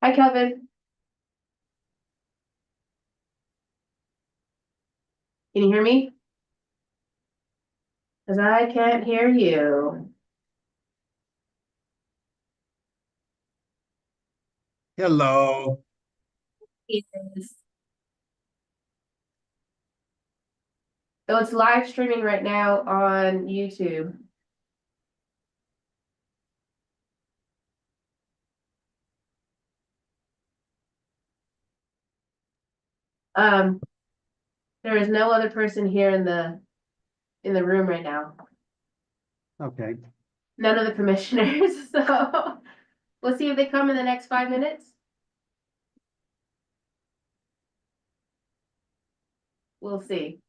Hi, Kevin. Can you hear me? Because I can't hear you. Hello. Yes. So it's live streaming right now on YouTube. Um, there is no other person here in the room right now. Okay. None of the commissioners. So we'll see if they come in the next 5 minutes. We'll see.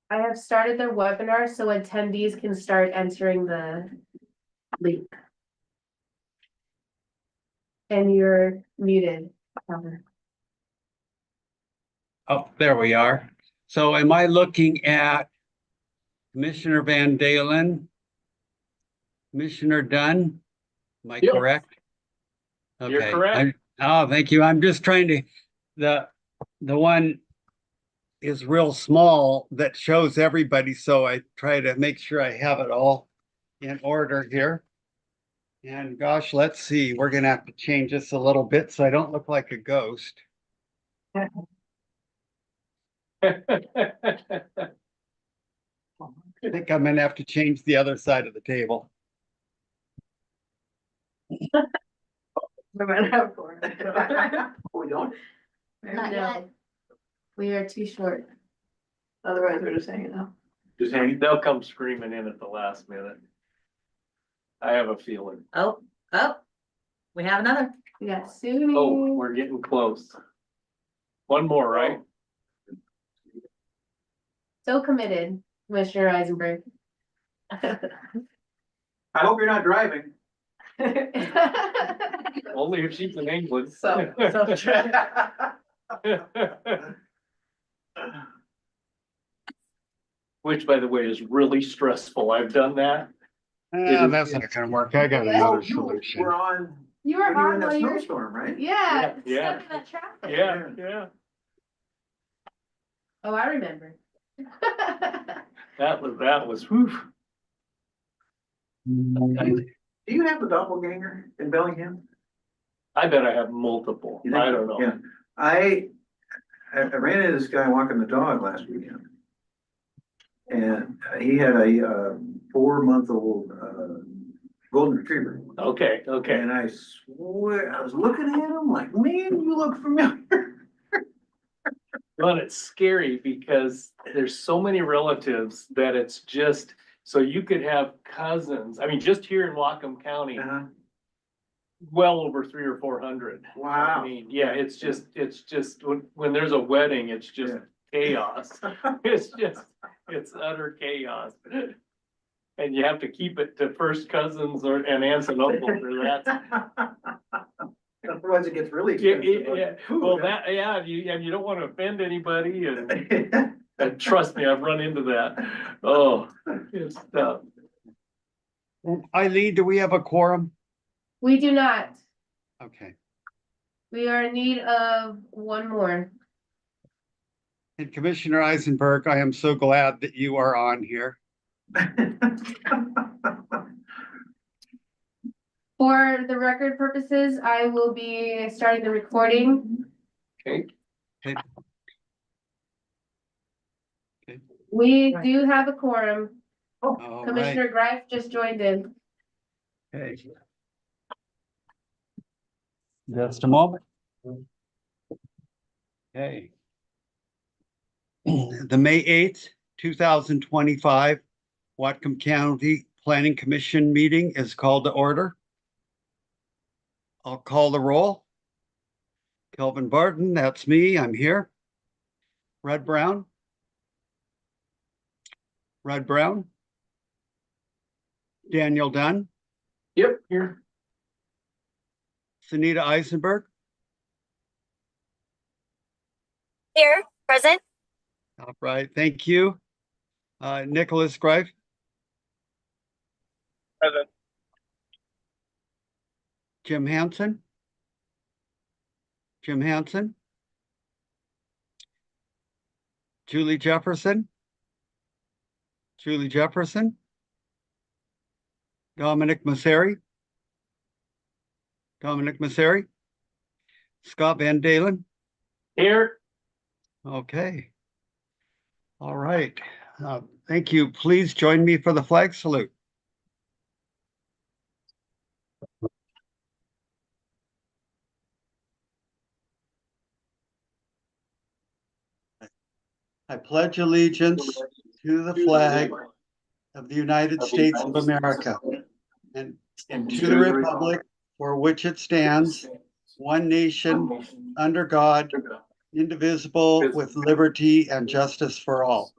I have started their webinar, so attendees can start entering the link. And you're muted. Calvin. Oh, there we are. So am I looking at Commissioner Van Dalen? Commissioner Dunn? Am I Yep. correct? You're Okay. correct. Oh, thank you. I'm just trying to, the one is real small that shows everybody, so I try to make sure I have it all in order here. And gosh, let's see, we're gonna have to change this a little bit so I don't look like a ghost. I think I'm gonna have to change the other side of the table. No matter how far. We don't, Not No. yet. We are too short. otherwise we're just hanging out. Just hang, they'll come screaming in at the last minute. I have a feeling. Oh, we have another. We got Sue. Oh, we're getting close. One more, right? So committed, Commissioner Eisenberg. I hope you're not driving. Only if she's in England. Which, by the way, is really stressful. I've done that. That's not gonna work. I got another solution. We're on, You we're were in on that while you were, snowstorm, right? yeah, Yeah. stuck in that traffic. Yeah. Oh, I remember. That was, whew. Do you have a doppelganger in Bellingham? I bet I have multiple. You think? I don't know. Yeah, I ran into this guy walking the dog last weekend. And he had a 4-month-old golden retriever. Okay. And I swear, I was looking at him like, man, you look familiar. But it's scary because there's so many relatives that it's just, so you could have cousins. I mean, just here in Whatcom County, Uh-huh. well over 300 or 400. Wow. I mean, yeah, it's just when there's a wedding, it's just chaos. It's utter chaos. And you have to keep it to first cousins and aunts and uncles or that. Otherwise it gets really Yeah, expensive. yeah, well, you don't want to offend anybody and trust me, I've run into that. Oh, it's tough. Eileen, do we have a quorum? We do not. Okay. We are in need of one more. And Commissioner Eisenberg, I am so glad that you are on here. For the record purposes, I will be starting the recording. Okay. Okay. We do have a quorum. All right. Commissioner Greif just joined in. Okay. Just a moment. Okay. The May 8th, 2025 Whatcom County Planning Commission meeting is called to order. I'll call the roll. Kelvin Barton, that's me, I'm here. Red Brown. Red Brown. Daniel Dunn. Yep, here. Sunita Eisenberg. Here, present. All right, thank you. Nicholas Greif. Present. Jim Hansen. Jim Hansen. Julie Jefferson. Julie Jefferson. Dominic Masseri. Dominic Masseri. Scott Van Dalen. Here. Okay. All right. Thank you. Please join me for the flag salute. I pledge allegiance to the flag of the United States of America and to the republic for which it stands, one nation, under God, indivisible, with liberty and justice for all.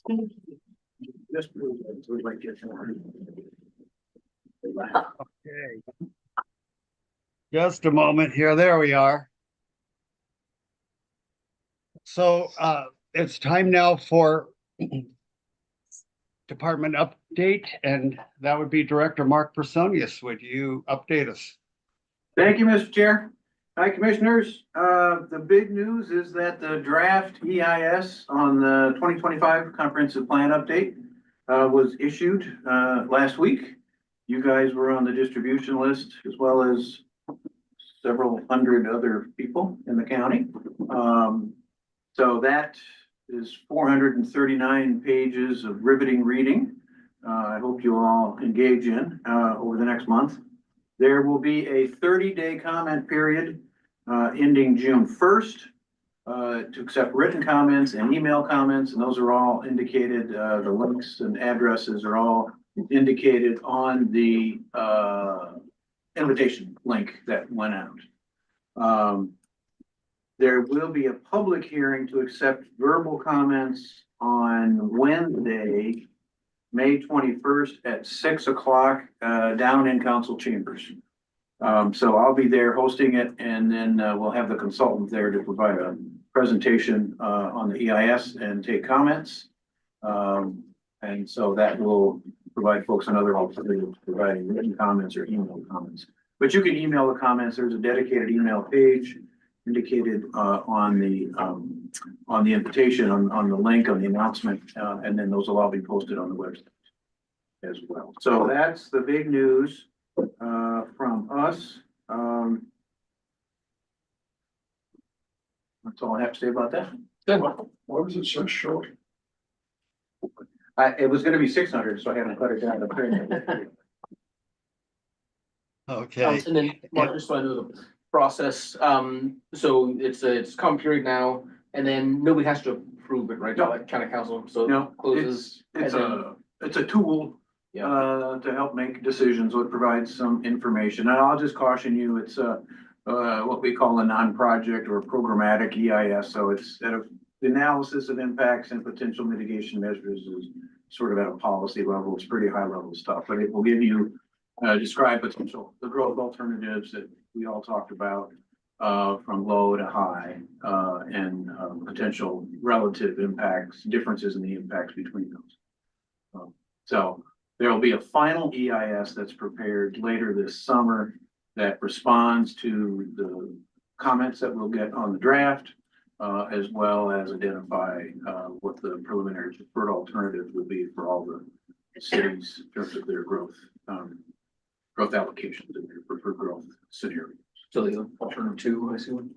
Just move it, so we might get more. Okay. Just a moment here. There we are. So it's time now for department update, and that would be Director Mark Personius. Would you update us? Thank you, Mr. Chair. Hi, Commissioners. The big news is that the draft EIS on the 2025 comprehensive plan update was issued last week. You guys were on the distribution list as well as several hundred other people in the county. So that is 439 pages of riveting reading. I hope you all engage in over the next month. There will be a 30-day comment period ending June 1st to accept written comments and email comments, and those are all indicated. The links and addresses are all indicated on the invitation link that went out. There will be a public hearing to accept verbal comments on Wednesday, May 21st at 6 o'clock down in council chambers. So I'll be there hosting it, and then we'll have the consultant there to provide a presentation on the EIS and take comments. And so that will provide folks another opportunity of providing written comments or email comments. But you can email the comments. There's a dedicated email page indicated on the invitation, on the link, on the announcement, and then those will all be posted on the website as well. So that's the big news from us. That's all I have to say about that. Good. Why was it so short? It was gonna be 600, so I haven't cut it down to 300. Okay. And then Mark, just want to know the process. So it's comment period now, and then nobody has to approve it, right? No. Like county council, so No, it closes. it's and then- a tool Yeah. to help make decisions, or provide some information. And I'll just caution you, it's what we call a non-project or programmatic EIS. So it's the analysis of impacts and potential mitigation measures is sort of at a policy level. It's pretty high level stuff, but it will give you describe potential, the growth alternatives that we all talked about from low to high and potential relative impacts, differences in the impacts between those. So there will be a final EIS that's prepared later this summer that responds to the comments that we'll get on the draft, as well as identify what the preliminary preferred alternatives would be for all the cities in terms of their growth allocations and their preferred growth scenario. So the alternative two, I assume.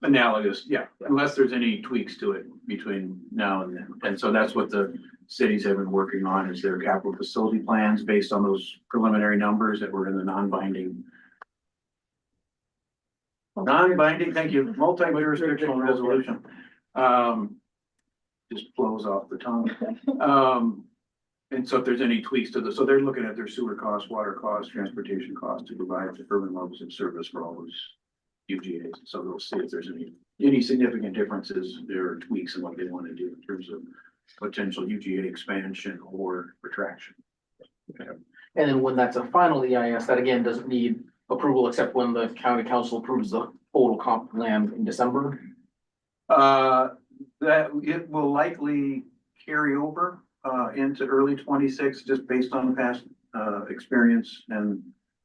Analogous, yeah, unless there's any tweaks to it between now and then. And so that's what the cities have been working on, is their capital facility plans based on those preliminary numbers that were in the non-binding, thank you, multi-jurisdictional resolution. Just flows off the tongue. And so if there's any tweaks to so they're looking at their sewer costs, water costs, transportation costs to provide urban levels of service for all those UGAs. So they'll see if there's any significant differences, there are tweaks in what they want to do in terms of potential UGA expansion or retraction. And then when that's a final EIS, that again doesn't need approval except when the county council approves the total comp plan in December. That it will likely carry over into early 26, just based on past experience and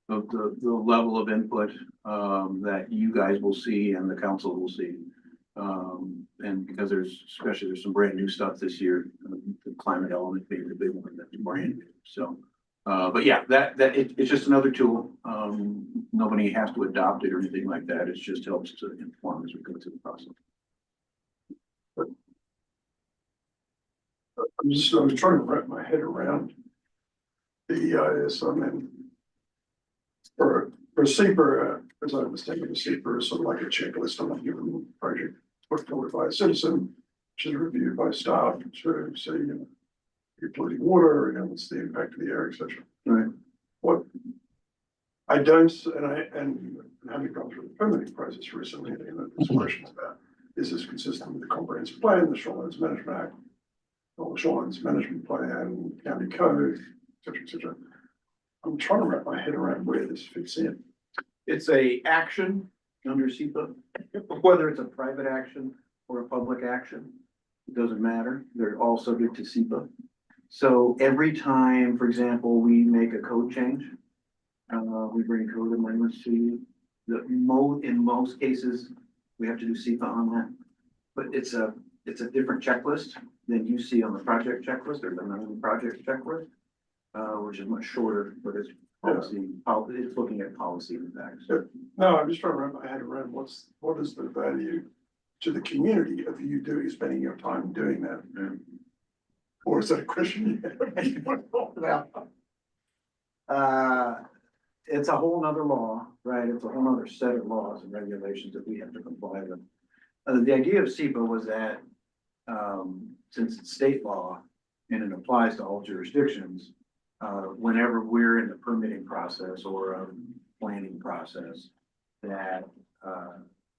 the level of input that you guys will see and the council will see. And because there's some brand new stuff this year, the climate element being the big one that's brand new. So, but yeah, it's just another tool. Nobody has to adopt it or anything like that. It just helps to inform as we go through the process. I was trying to wrap my head around the EIS. I mean, for SEPR, as I understand it, SEPR is sort of like a checklist on a given project put forward by a citizen, which is reviewed by staff to say, you're polluting water, what's the impact of the air, etc. Right. What I don't, and having gone through the permitting process recently, there's questions about, is this consistent with the comprehensive plan, the Shoreline Management Act? shorelines management plan, county code, et cetera, et cetera. I'm trying to wrap my head around where this fits in. It's a action under SEPA, whether it's a private action or a public action. It doesn't matter. They're all subject to SEPA. So every time, for example, we make a code change, we bring code amendments to you. In most cases, we have to do SEPA on that. But it's a different checklist than you see on the project checklist or the non-project checklist, which is much shorter, but it's it's looking at policy and facts. No, I'm just trying to wrap my head around what is the value to the community of you spending your time doing that? Or is that a question you Well, it's a whole nother law, right? It's a whole nother set of laws and regulations that we have to comply with. The idea of SEPA was that, since it's state law and it applies to all jurisdictions, whenever we're in the permitting process or a planning process, that,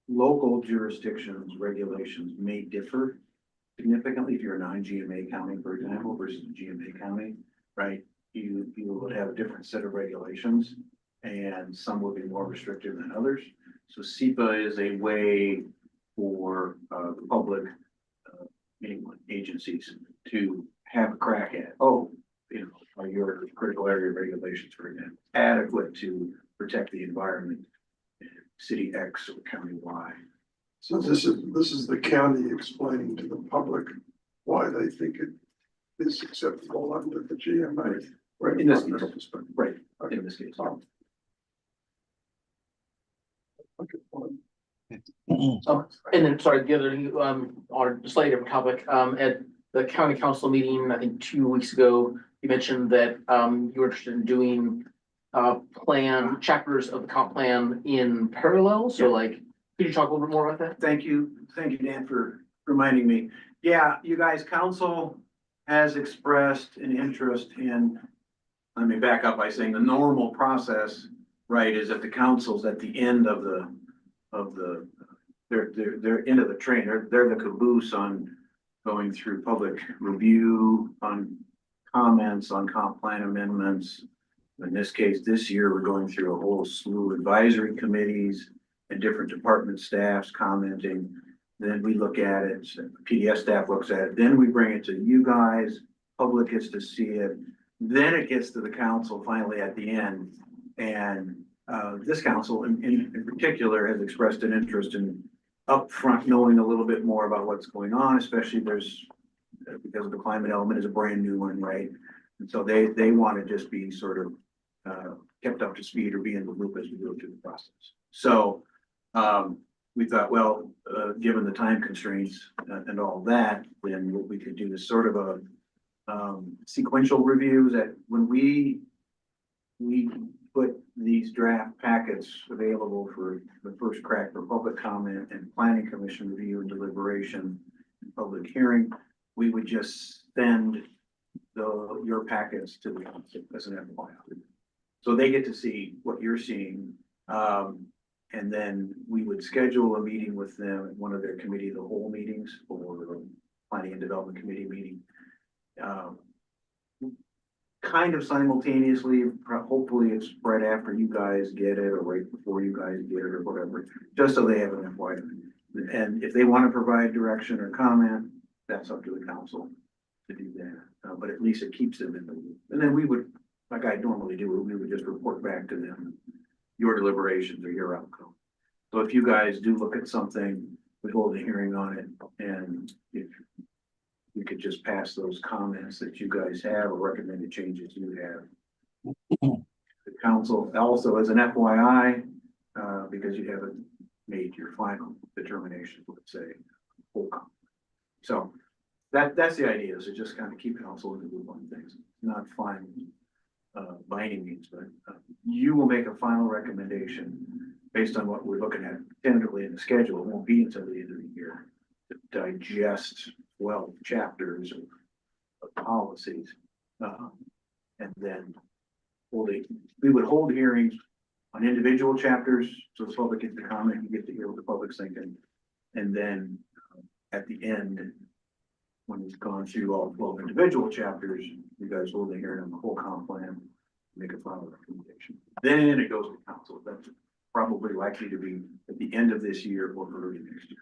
local jurisdictions, regulations may differ significantly if you're a non-GMA county, for example, versus a GMA county, right? You would have a different set of regulations and some will be more restrictive than others. So SEPA is a way for the public agencies to have a crack at, are your critical area regulations, for example, adequate to protect the environment in city X or county Y? So this is the county explaining to the public why they think it is acceptable under the GMA. Right, In this case. environmental perspective. Right, Okay. in this case. Okay, fine. And then, sorry, the other, on a slightly different topic, at the county council meeting, I think 2 weeks ago, you mentioned that, you were interested in doing, chapters of the comp plan in parallel, so like, could you talk a little bit more about that? Thank you, Dan, for reminding me. Yeah, you guys, council has expressed an interest in, let me back up by saying the normal process, right, is that the council's at the end of they're end of the train. They're the caboose on going through public review, on comments, on comp plan amendments. In this case, this year, we're going through a whole slew of advisory committees and different department staffs commenting. Then we look at it, PDF staff looks at it, then we bring it to you guys, public gets to see it. Then it gets to the council finally at the end. And this council in particular has expressed an interest in upfront knowing a little bit more about what's going on, especially because the climate element is a brand new one, right? And so they want to just be sort of kept up to speed or be in the loop as we go through the process. So we thought, well, given the time constraints and all that, then what we could do is sort of a sequential review that when we put these draft packets available for the first crack for public comment and planning commission review and deliberation and public hearing, we would just send your packets to the council as an FYI. So they get to see what you're seeing. And then we would schedule a meeting with them at one of their committee of the whole meetings or planning and development committee meeting. Kind of simultaneously, hopefully it's right after you guys get it or right before you guys get it or whatever, just so they have an FYI. And if they want to provide direction or comment, that's up to the council to do that. But at least it keeps them in the loop. And then we would, like I normally do, we would just report back to them your deliberations or your outcome. So if you guys do look at something, we hold a hearing on it, and if we could just pass those comments that you guys have or recommended changes you have. The council also as an FYI, because you haven't made your final determination, let's say, full comment. So that's the idea, is to just kind of keep council in the loop on things, not final by any means, but you will make a final recommendation based on what we're looking at tentatively in the schedule. It won't be until the end of the year to digest 12 chapters of policies. And then we would hold hearings on individual chapters, so the public gets to comment, you get to hear what the public's thinking. And then at the end, when he's gone through all 12 individual chapters, you guys will be hearing on the whole comp plan, make a final recommendation. Then it goes to council. That's probably likely to be at the end of this year or early next year.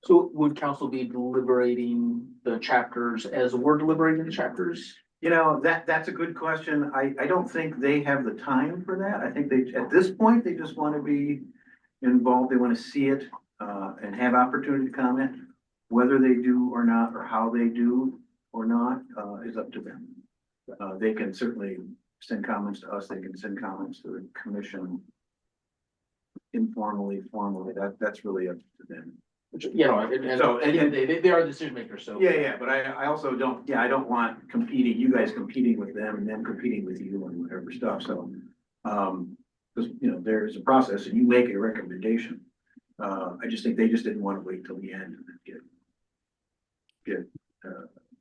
So would council be deliberating the chapters as we're deliberating the chapters? You know, that's a good question. I don't think they have the time for that. I think they, at this point, they just want to be involved. They want to see it, and have opportunity to comment. Whether they do or not, or how they do or not, is up to them. They can certainly send comments to us. They can send comments to the commission informally, formally. That's really up to them. You know, and So, they are decision makers, so. Yeah, but I also don't, I don't want competing, you guys competing with them and them competing with you and whatever stuff, so. Because, you know, there's a process and you make a recommendation. I just think they just didn't want to wait till the end and then get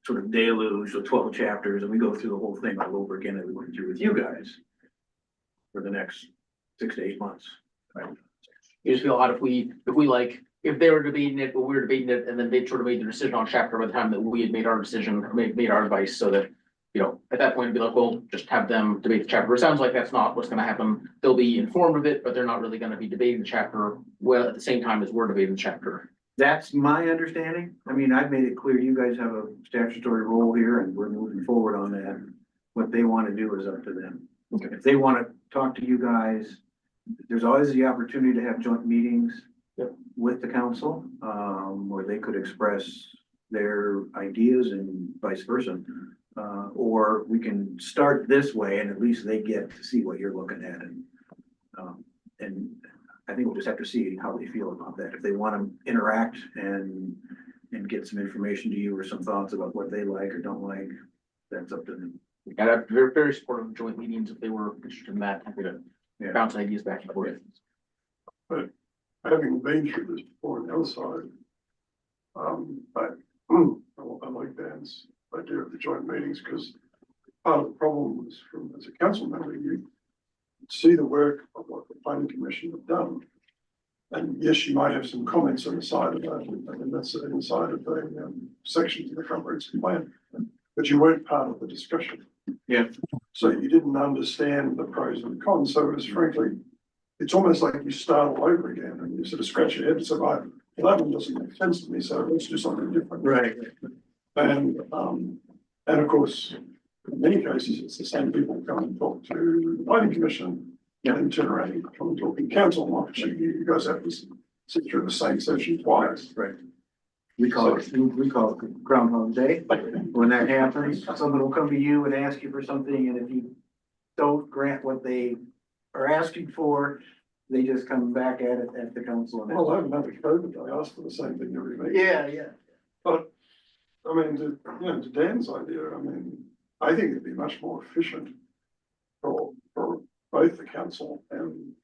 sort of deluge with 12 chapters and we go through the whole thing all over again that we went through with you guys for the next 6 to 8 months. Right? You just feel odd if they were debating it, but we were debating it, and then they sort of made the decision on chapter by the time that we had made our decision, made our advice, so that, you know, at that point, it'd be like, well, just have them debate the chapter. It sounds like that's not what's gonna happen. They'll be informed of it, but they're not really gonna be debating the chapter well at the same time as we're debating the chapter. That's my understanding. I mean, I've made it clear you guys have a statutory role here and we're moving forward on that. What they want to do is up to them. Okay. If they want to talk to you guys, there's always the opportunity to have joint meetings with the council, where they could express their ideas and vice versa. Or we can start this way and at least they get to see what you're looking at and I think we'll just have to see how they feel about that. If they want to interact and get some information to you or some thoughts about what they like or don't like, that's up to them. And I'm very, very supportive of joint meetings if they were interested in that, happy to bounce ideas back and forth. But having been through this before on the other side, I like Dan's idea of the joint meetings because part of the problem was as a council member, you see the work of what the planning commission have done. And yes, you might have some comments on the side of that, and that's inside of the sections of the comprehensive plan, but you weren't part of the discussion. Yeah. So you didn't understand the pros and cons. So it was frankly, it's almost like you start all over again and you sort of scratch your head and say, well, 11 doesn't make sense to me, so let's do something different. Right. And of course, in many cases, it's the same people come and talk to the planning commission and turn around and come and talk in council. Not you guys have to sit through the same session twice. Right. We call it Groundhog Day. When that happens, someone will come to you and ask you for something, and if you don't grant what they are asking for, they just come back at it at the council. Well, I haven't had a COVID. I asked for the same thing every meeting. Yeah. But I mean, to Dan's idea, I mean, I think it'd be much more efficient for both the council and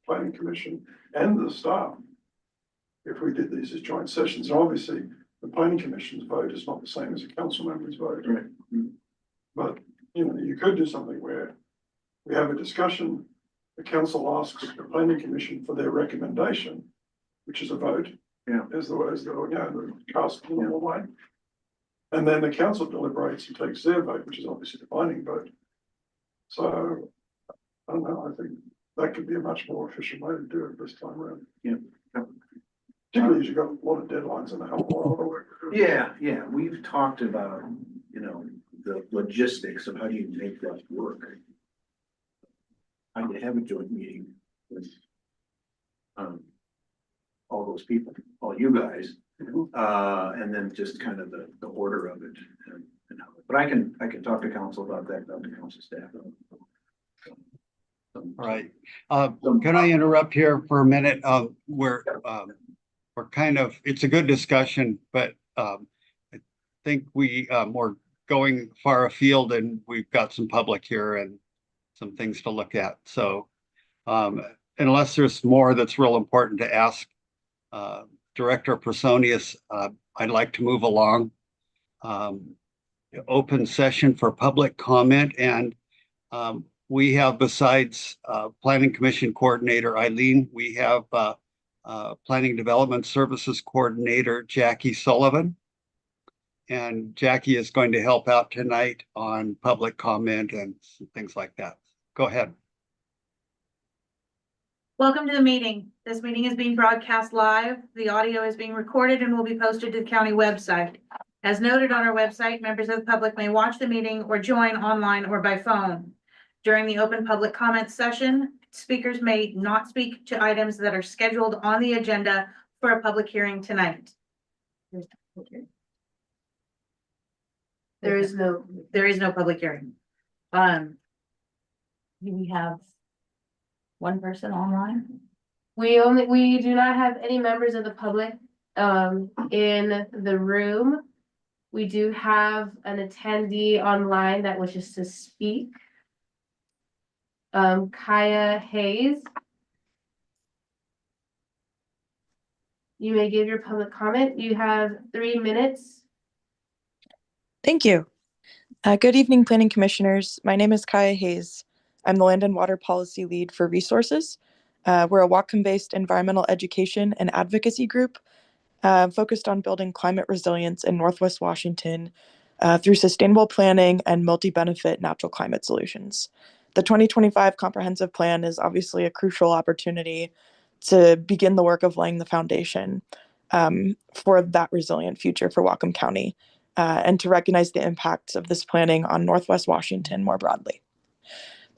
planning commission and the staff if we did these as joint sessions. Obviously, the planning commission's vote is not the same as a council member's vote. Right. But, you know, you could do something where we have a discussion, the council asks the planning commission for their recommendation, which is a vote. Yeah. As the cast in the normal way. And then the council deliberates and takes their vote, which is obviously the binding vote. So, I don't know, I think that could be a much more efficient way to do it this time around. Yeah. Particularly as you've got a lot of deadlines and a hell of a lot of work to do. Yeah, we've talked about, you know, the logistics of how do you make that work. I have a joint meeting with all those people, all you guys, and then just kind of the order of it. But I can talk to council about that, talk to council staff. Right. Can I interrupt here for a minute? We're kind of, it's a good discussion, but I think we're going far afield and we've got some public here and some things to look at. So unless there's more that's real important to ask Director Personius, I'd like to move along. Open session for public comment, and we have, besides Planning Commission Coordinator Eileen, we have Planning Development Services Coordinator Jackie Sullivan. And Jackie is going to help out tonight on public comment and things like that. Go ahead. Welcome to the meeting. This meeting is being broadcast live. The audio is being recorded and will be posted to the county website. As noted on our website, members of the public may watch the meeting or join online or by phone. During the open public comment session, speakers may not speak to items that are scheduled on the agenda for a public hearing tonight. There is no, There is no public hearing. Do we have one person online? we do not have any members of the public, in the room. We do have an attendee online that wishes to speak. Kaya Hayes. You may give your public comment. You have 3 minutes. Thank you. Good evening, Planning Commissioners. My name is Kaya Hayes. I'm the Land and Water Policy Lead for Resources. We're a Whatcom-based environmental education and advocacy group focused on building climate resilience in Northwest Washington through sustainable planning and multi-benefit natural climate solutions. The 2025 Comprehensive Plan is obviously a crucial opportunity to begin the work of laying the foundation for that resilient future for Whatcom County. And to recognize the impacts of this planning on Northwest Washington more broadly.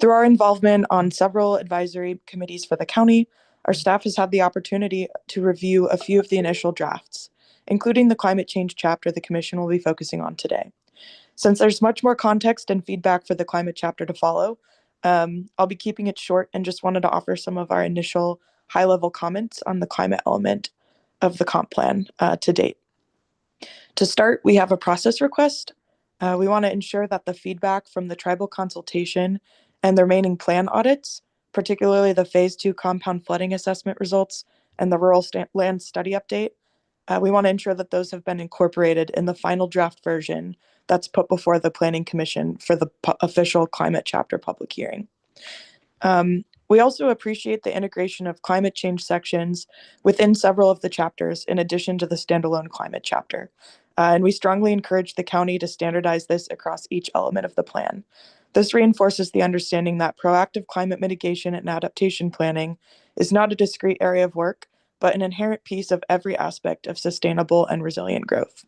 Through our involvement on several advisory committees for the county, our staff has had the opportunity to review a few of the initial drafts, including the climate change chapter the commission will be focusing on today. Since there's much more context and feedback for the climate chapter to follow, I'll be keeping it short and just wanted to offer some of our initial high-level comments on the climate element of the comp plan to date. To start, we have a process request. We want to ensure that the feedback from the tribal consultation and the remaining plan audits, particularly the Phase 2 compound flooding assessment results and the rural land study update, we want to ensure that those have been incorporated in the final draft version that's put before the Planning Commission for the official climate chapter public hearing. We also appreciate the integration of climate change sections within several of the chapters in addition to the standalone climate chapter. And we strongly encourage the county to standardize this across each element of the plan. This reinforces the understanding that proactive climate mitigation and adaptation planning is not a discrete area of work, but an inherent piece of every aspect of sustainable and resilient growth.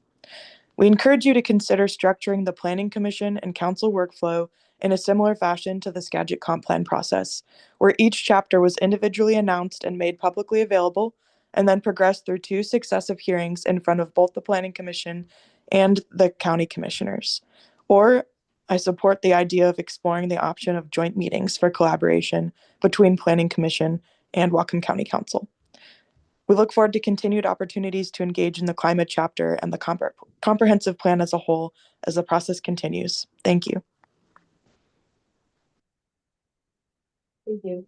We encourage you to consider structuring the Planning Commission and Council workflow in a similar fashion to the Skagit Comp Plan process, where each chapter was individually announced and made publicly available, and then progressed through 2 successive hearings in front of both the Planning Commission and the County Commissioners. Or I support the idea of exploring the option of joint meetings for collaboration between Planning Commission and Whatcom County Council. We look forward to continued opportunities to engage in the climate chapter and the comprehensive plan as a whole as the process continues. Thank you. Thank you.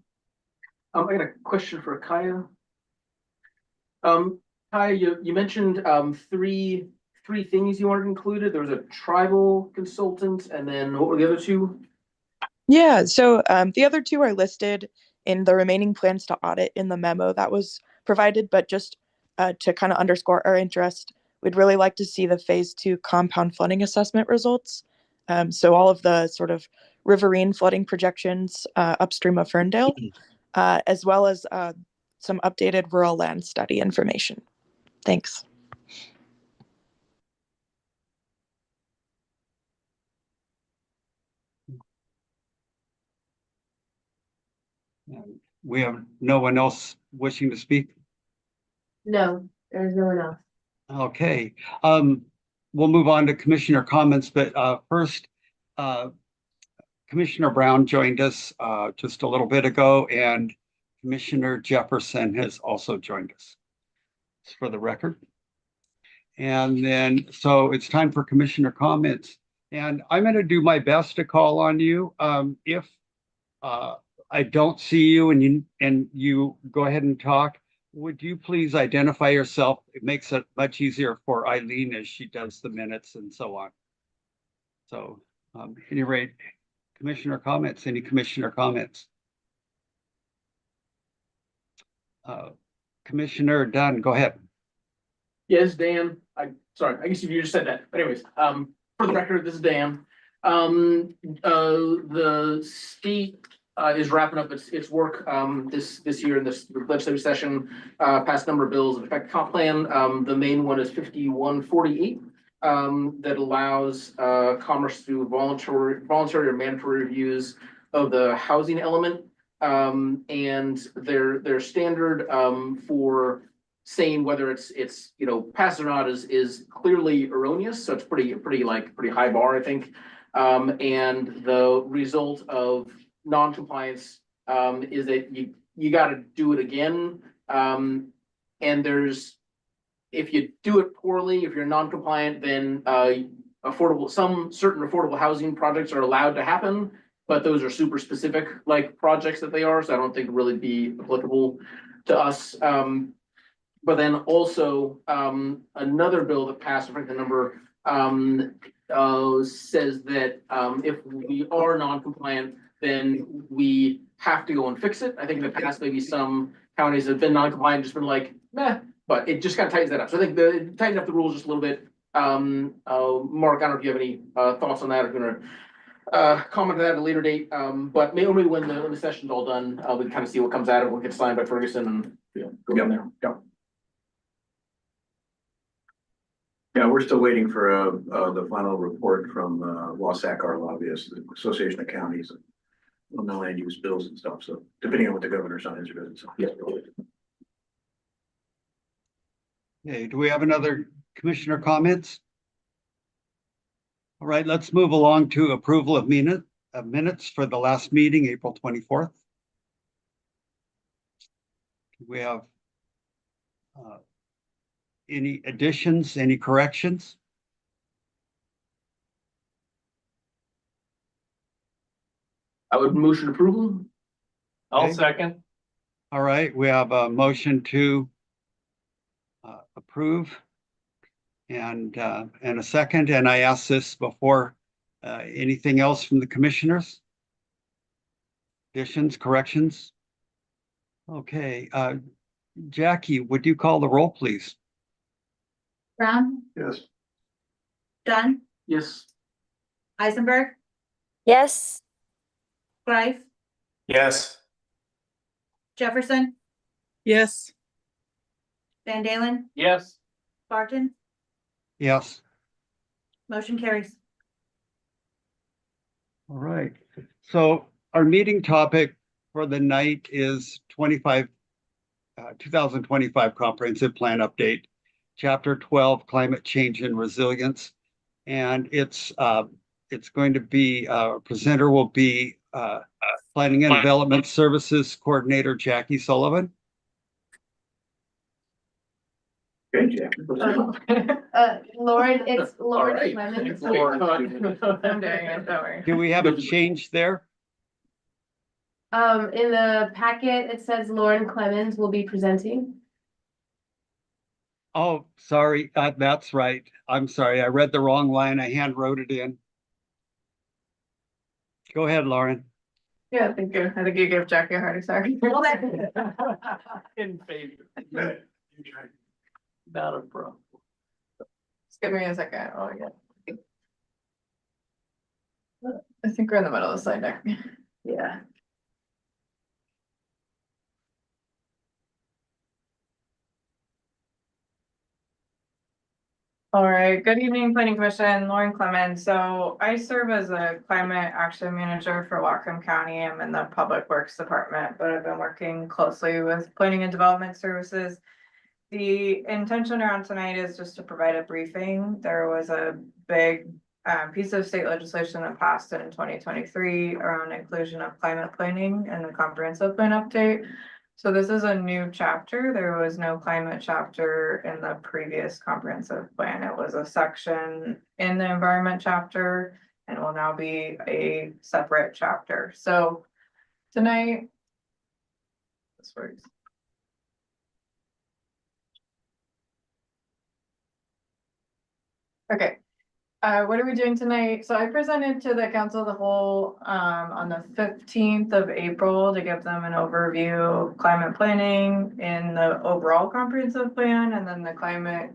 I got a question for Kaya. Kaya, you mentioned three things you wanted included. There was a tribal consultant, and then what were the other 2? Yeah, so the other 2 are listed in the remaining plans to audit in the memo that was provided, but just to kind of underscore our interest, we'd really like to see the Phase 2 compound flooding assessment results. So all of the sort of riverine flooding projections upstream of Ferndale, as well as some updated rural land study information. Thanks. We have no one else wishing to speak. No, there's no one else. Okay, we'll move on to commissioner comments, but first, Commissioner Brown joined us just a little bit ago, and Commissioner Jefferson has also joined us. Just for the record. And then, so it's time for commissioner comments, and I'm going to do my best to call on you. If I don't see you and you go ahead and talk, would you please identify yourself? It makes it much easier for Eileen as she does the minutes and so on. So, any rate, commissioner comments, any commissioner comments? Commissioner Dunn, go ahead. Yes, Dan. sorry, I guess you just said that, but anyways, for the record, this is Dan. The state is wrapping up its work this year in this legislative session, passed a number of bills that affect comp plan. The main one is 5148 that allows commerce through voluntary or mandatory reviews of the housing element. And their standard for saying whether it's passed or not is clearly erroneous. So it's pretty high bar, I think. And the result of non-compliance is that you got to do it again. And if you do it poorly, if you're non-compliant, then some certain affordable housing projects are allowed to happen, but those are super specific like projects that they are. So I don't think it'd really be applicable to us. But then also another bill that passed, I forget the number, says that if we are non-compliant, then we have to go and fix it. I think in the past, maybe some counties have been non-compliant, just been like, meh, but it just kind of tightens that up. So I think tighten up the rules just a little bit. Mark, I don't know if you have any thoughts on that, or if you're gonna comment on that at a later date. But maybe when the session's all done, we can kind of see what comes out of it, what gets signed by Ferguson, and go from there. Yeah. Yeah, we're still waiting for the final report from Wassac, our lobbyist, the Association of Counties, on the land use bills and stuff. So depending on what the governor signs, so yeah. Okay, do we have another commissioner comments? All right, let's move along to approval of minutes for the last meeting, April 24th. Do we have any additions, any corrections? I would motion approval. I'll Okay. second. All right, we have a motion to approve and a second, and I asked this before, anything else from the commissioners? Additions, corrections? Okay, Jackie, would you call the roll, please? Brown, Yes. Dunn, Yes. Eisenberg, Yes. Greif, Yes. Jefferson, Yes. Van Dalen, Yes. Barton, Yes. motion carries. All right, so our meeting topic for the night is 2025 Comprehensive Plan Update, Chapter 12, Climate Change and Resilience. And it's going to be, presenter will be Planning and Development Services Coordinator Jackie Sullivan. Okay, Jack. Lauren, it's All Lauren right. Clemens. Thanks, Lauren. I'm doing it, don't worry. Do we have a change there? In the packet, it says Lauren Clemens will be presenting. Oh, sorry, that's right. I'm sorry, I read the wrong line. I hand wrote it in. Go ahead, Lauren. Yeah, thank you. I think you gave Jackie a heart attack. In favor. Not a problem. Just give me a second. Oh, yeah. I think we're in the middle of the slide deck. Yeah. All right, good evening, Planning Commission, Lauren Clemens. So I serve as a climate action manager for Whatcom County. I'm in the Public Works Department, but I've been working closely with Planning and Development Services. The intention around tonight is just to provide a briefing. There was a big piece of state legislation that passed in 2023 around inclusion of climate planning and the comprehensive plan update. So this is a new chapter. There was no climate chapter in the previous comprehensive plan. It was a section in the environment chapter and will now be a separate chapter. So tonight, this works. Okay, what are we doing tonight? So I presented to the council of the whole on the 15th of April to give them an overview of climate planning in the overall comprehensive plan and then the climate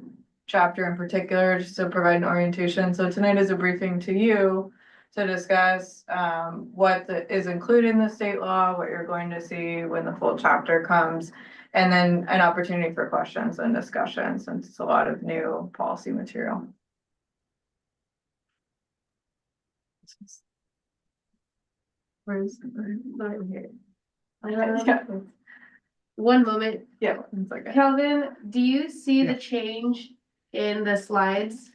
chapter in particular, just to provide an orientation. So tonight is a briefing to you to discuss what is included in the state law, what you're going to see when the full chapter comes, and then an opportunity for questions and discussion, since it's a lot of new policy material. Where's not here? Yeah, One moment, yeah, one second. Calvin, do you see Yeah. the change in the slides?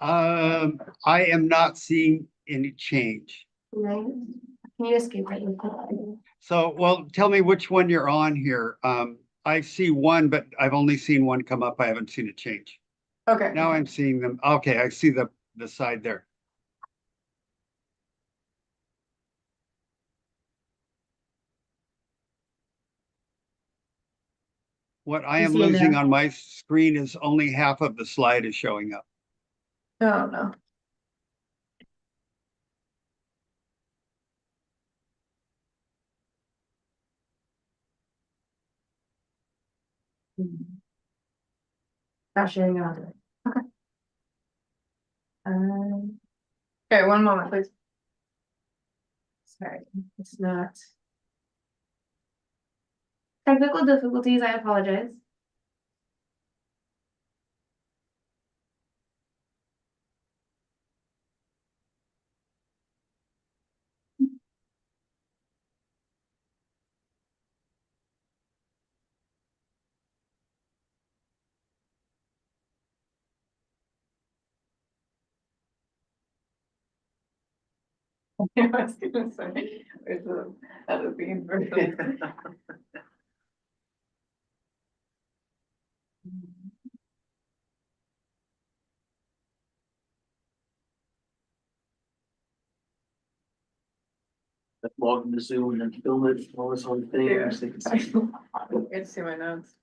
I am not seeing any change. Right? Can you escape right? So, well, tell me which one you're on here. I see one, but I've only seen one come up. I haven't seen it change. Okay. Now I'm seeing them. Okay, I see the side there. What I You am see it losing now? on my screen is only half of the slide is showing up. Oh, no. Not sharing it on. Okay, one moment, please. Sorry, it's not. Technical difficulties, I apologize. I was gonna say, there's a, that would be versus. Log into Zoom and then film it, all this whole thing. Yeah. so they can see. Good to see my notes.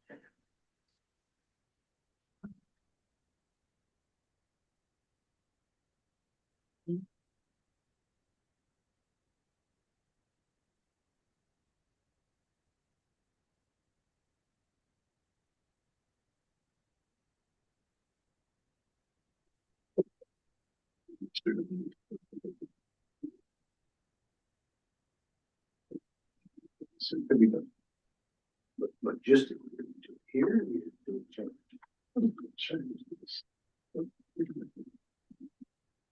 So it could be the logistically, we do it here, we do it.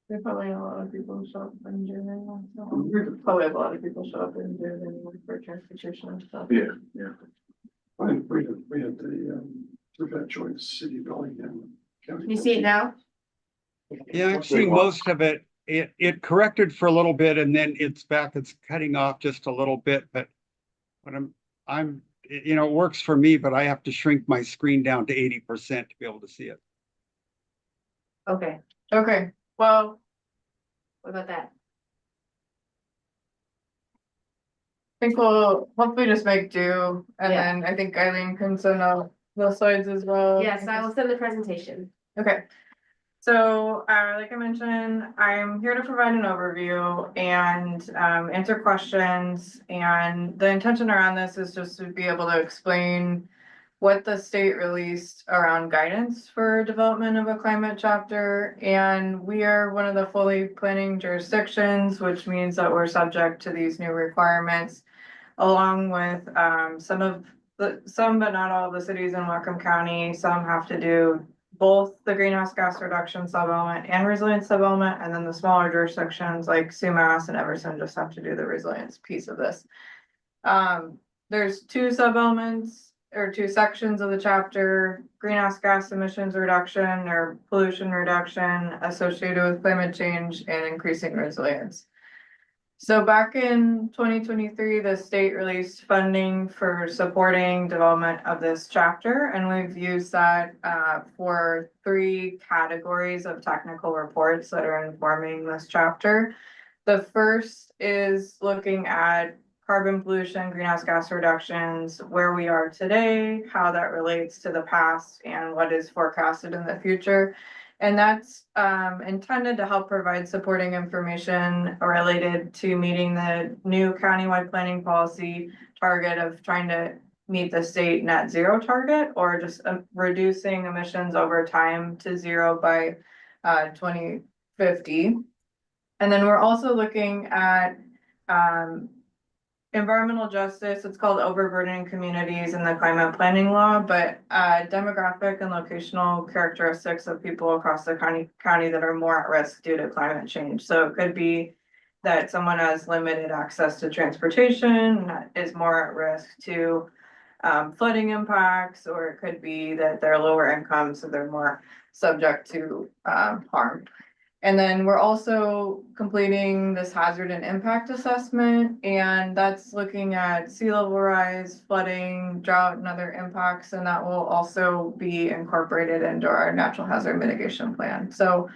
They probably have a lot of people show up and do that. Probably have a lot of people show up and do it for transportation and stuff. Yeah, yeah. We had the, we've got joint city building and county. You see it now? Yeah, I'm seeing most of it. It corrected for a little bit and then it's back. It's cutting off just a little bit, but what it works for me, but I have to shrink my screen down to 80% to be able to see it. Okay, Okay, well, what about that? I think we'll hopefully just make do, and Yeah. then I think Eileen can send out the slides as well. Yes, I will send the presentation. Okay. So, like I mentioned, I'm here to provide an overview and answer questions. And the intention around this is just to be able to explain what the state released around guidance for development of a climate chapter. And we are one of the fully planning jurisdictions, which means that we're subject to these new requirements, along with some but not all of the cities in Whatcom County. Some have to do both the greenhouse gas reduction sub-element and resilience sub-element, and then the smaller jurisdictions like Sumas and Everson just have to do the resilience piece of this. There's two sub-elements or two sections of the chapter: greenhouse gas emissions reduction or pollution reduction associated with climate change and increasing resilience. So back in 2023, the state released funding for supporting development of this chapter, and we've used that for 3 categories of technical reports that are informing this chapter. The first is looking at carbon pollution, greenhouse gas reductions, where we are today, how that relates to the past, and what is forecasted in the future. And that's intended to help provide supporting information related to meeting the new countywide planning policy target of trying to meet the state net zero target or just reducing emissions over time to zero by 2050. And then we're also looking at environmental justice. It's called overburdening communities in the climate planning law, but demographic and locational characteristics of people across the county that are more at risk due to climate change. So it could be that someone has limited access to transportation, is more at risk to flooding impacts, or it could be that they're lower income, so they're more subject to harm. And then we're also completing this hazard and impact assessment, and that's looking at sea level rise, flooding, drought, and other impacts, and that will also be incorporated into our natural hazard mitigation plan. So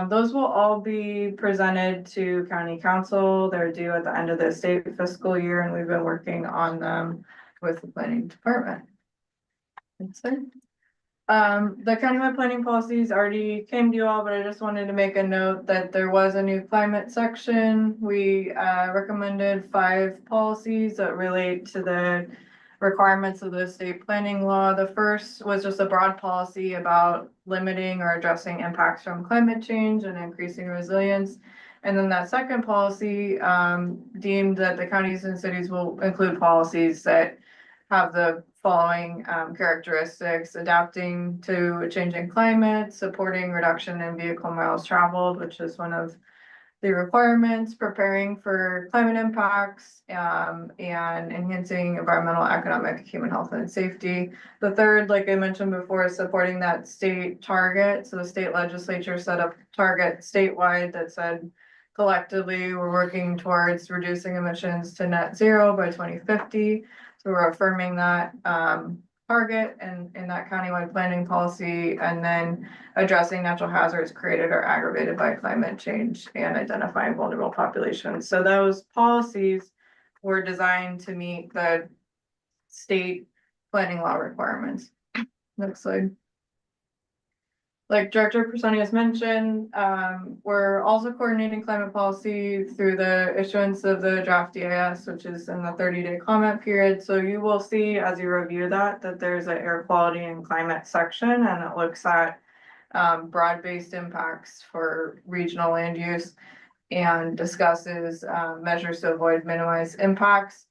those will all be presented to county council. They're due at the end of the state fiscal year, and we've been working on them with the planning department. That's it. The countywide planning policies already came to you all, but I just wanted to make a note that there was a new climate section. We recommended 5 policies that relate to the requirements of the state planning law. The first was just a broad policy about limiting or addressing impacts from climate change and increasing resilience. And then that second policy deemed that the counties and cities will include policies that have the following characteristics: adapting to a changing climate, supporting reduction in vehicle miles traveled, which is one of the requirements, preparing for climate impacts, and enhancing environmental, economic, human health and safety. The third, like I mentioned before, is supporting that state target. So the state legislature set up target statewide that said collectively we're working towards reducing emissions to net zero by 2050. So we're affirming that target and in that countywide planning policy, and then addressing natural hazards created or aggravated by climate change and identifying vulnerable populations. So those policies were designed to meet the state planning law requirements. Next slide. Like Director Personi has mentioned, we're also coordinating climate policy through the issuance of the draft EIS, which is in the 30-day comment period. So you will see as you review that there's an air quality and climate section, and it looks at broad-based impacts for regional land use and discusses measures to avoid minimize impacts.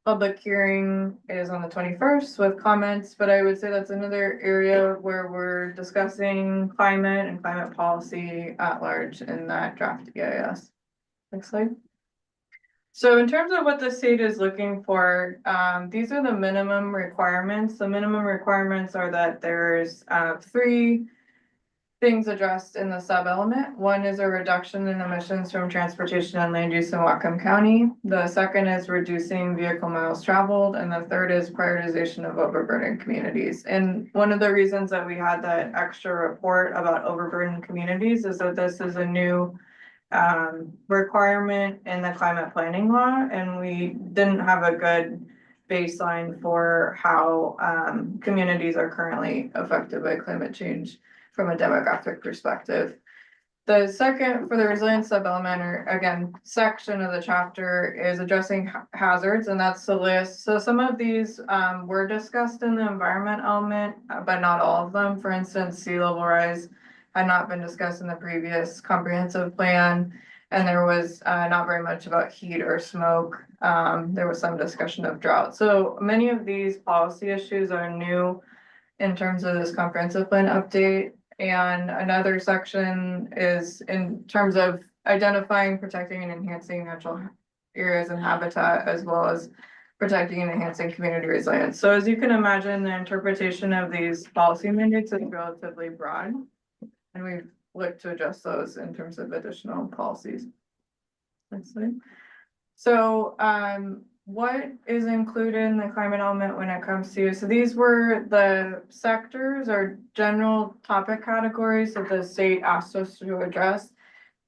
Public hearing is on the 21st with comments, but I would say that's another area where we're discussing climate and climate policy at large in that draft EIS. Next slide. So in terms of what the state is looking for, these are the minimum requirements. The minimum requirements are that there's 3 things addressed in the sub-element. One is a reduction in emissions from transportation and land use in Whatcom County. The second is reducing vehicle miles traveled. And the third is prioritization of overburdened communities. And one of the reasons that we had that extra report about overburdened communities is that this is a new requirement in the climate planning law, and we didn't have a good baseline for how communities are currently affected by climate change from a demographic perspective. The second, for the resilience sub-element, or again, section of the chapter, is addressing hazards, and that's the list. So some of these were discussed in the environment element, but not all of them. For instance, sea level rise had not been discussed in the previous comprehensive plan, and there was not very much about heat or smoke. There was some discussion of drought. So many of these policy issues are new in terms of this comprehensive plan update. And another section is in terms of identifying, protecting, and enhancing natural areas and habitat, as well as protecting and enhancing community resilience. So as you can imagine, the interpretation of these policy mandates is relatively broad, and we've looked to adjust those in terms of additional policies. Next slide. So what is included in the climate element when it comes to, so these were the sectors or general topic categories that the state asked us to address.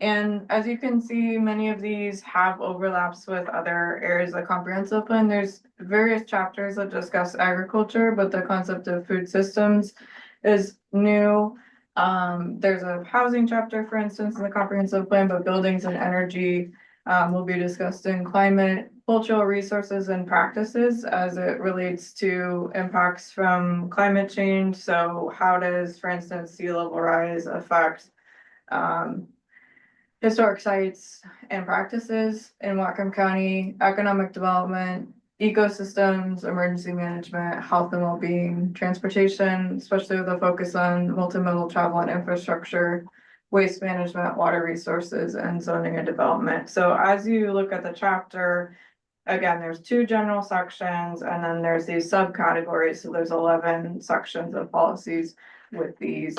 And as you can see, many of these have overlaps with other areas of the comprehensive plan. There's various chapters that discuss agriculture, but the concept of food systems is new. There's a housing chapter, for instance, in the comprehensive plan, but buildings and energy will be discussed in climate, cultural resources and practices as it relates to impacts from climate change. So how does, for instance, sea level rise affect historic sites and practices in Whatcom County, economic development, ecosystems, emergency management, health and well-being, transportation, especially with a focus on multimodal travel and infrastructure, waste management, water resources, and zoning and development. So as you look at the chapter, again, there's 2 general sections, and then there's these subcategories. So there's 11 sections of policies with these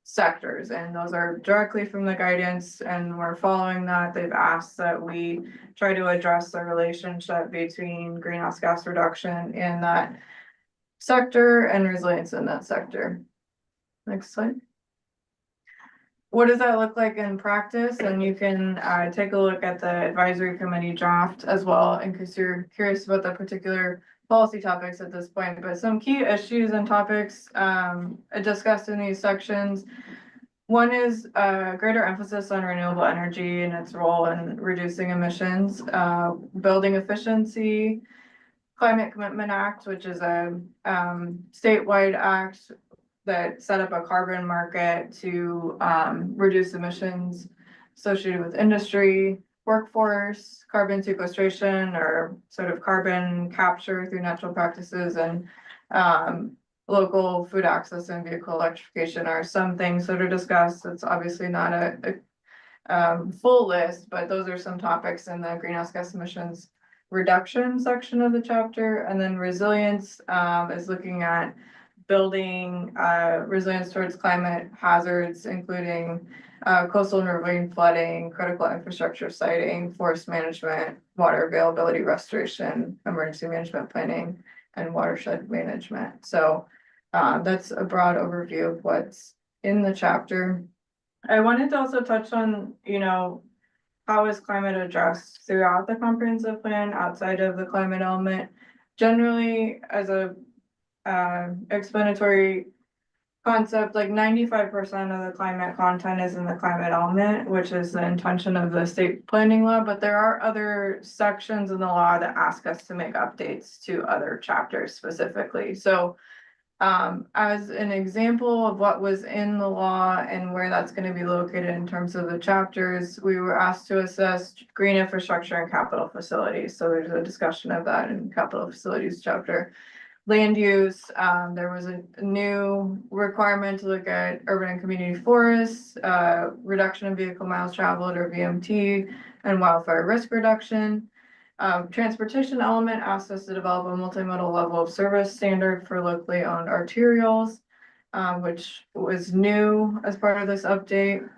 sectors, and those are directly from the guidance, and we're following that. They've asked that we try to address the relationship between greenhouse gas reduction in that sector and resilience in that sector. Next slide. What does that look like in practice? And you can take a look at the advisory committee draft as well, in case you're curious about the particular policy topics at this point. But some key issues and topics discussed in these sections. One is greater emphasis on renewable energy and its role in reducing emissions, building efficiency, Climate Commitment Act, which is a statewide act that set up a carbon market to reduce emissions associated with industry, workforce, carbon sequestration, or sort of carbon capture through natural practices, and local food access and vehicle electrification are some things that are discussed. It's obviously not a full list, but those are some topics in the greenhouse gas emissions reduction section of the chapter. And then resilience is looking at building resilience towards climate hazards, including coastal and riverine flooding, critical infrastructure siting, forest management, water availability restoration, emergency management planning, and watershed management. So that's a broad overview of what's in the chapter. I wanted to also touch on, how is climate addressed throughout the comprehensive plan outside of the climate element? Generally, as a explanatory concept, like 95% of the climate content is in the climate element, which is the intention of the state planning law, but there are other sections in the law that ask us to make updates to other chapters specifically. So as an example of what was in the law and where that's going to be located in terms of the chapters, we were asked to assess green infrastructure and capital facilities. So there's a discussion of that in capital facilities chapter. Land use, there was a new requirement to look at urban and community forests, reduction in vehicle miles traveled or VMT, and wildfire risk reduction. Transportation element asked us to develop a multimodal level of service standard for locally owned arterials, which was new as part of this update,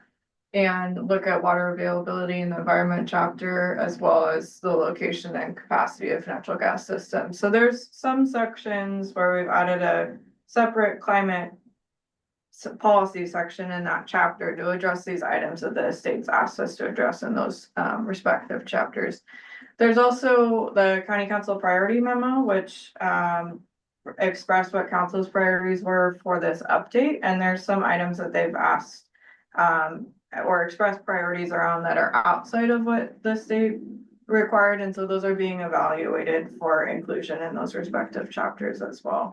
and look at water availability in the environment chapter, as well as the location and capacity of natural gas systems. So there's some sections where we've added a separate climate policy section in that chapter to address these items that the state's asked us to address in those respective chapters. There's also the county council priority memo, which expressed what council's priorities were for this update. And there's some items that they've asked or expressed priorities around that are outside of what the state required. And so those are being evaluated for inclusion in those respective chapters as well.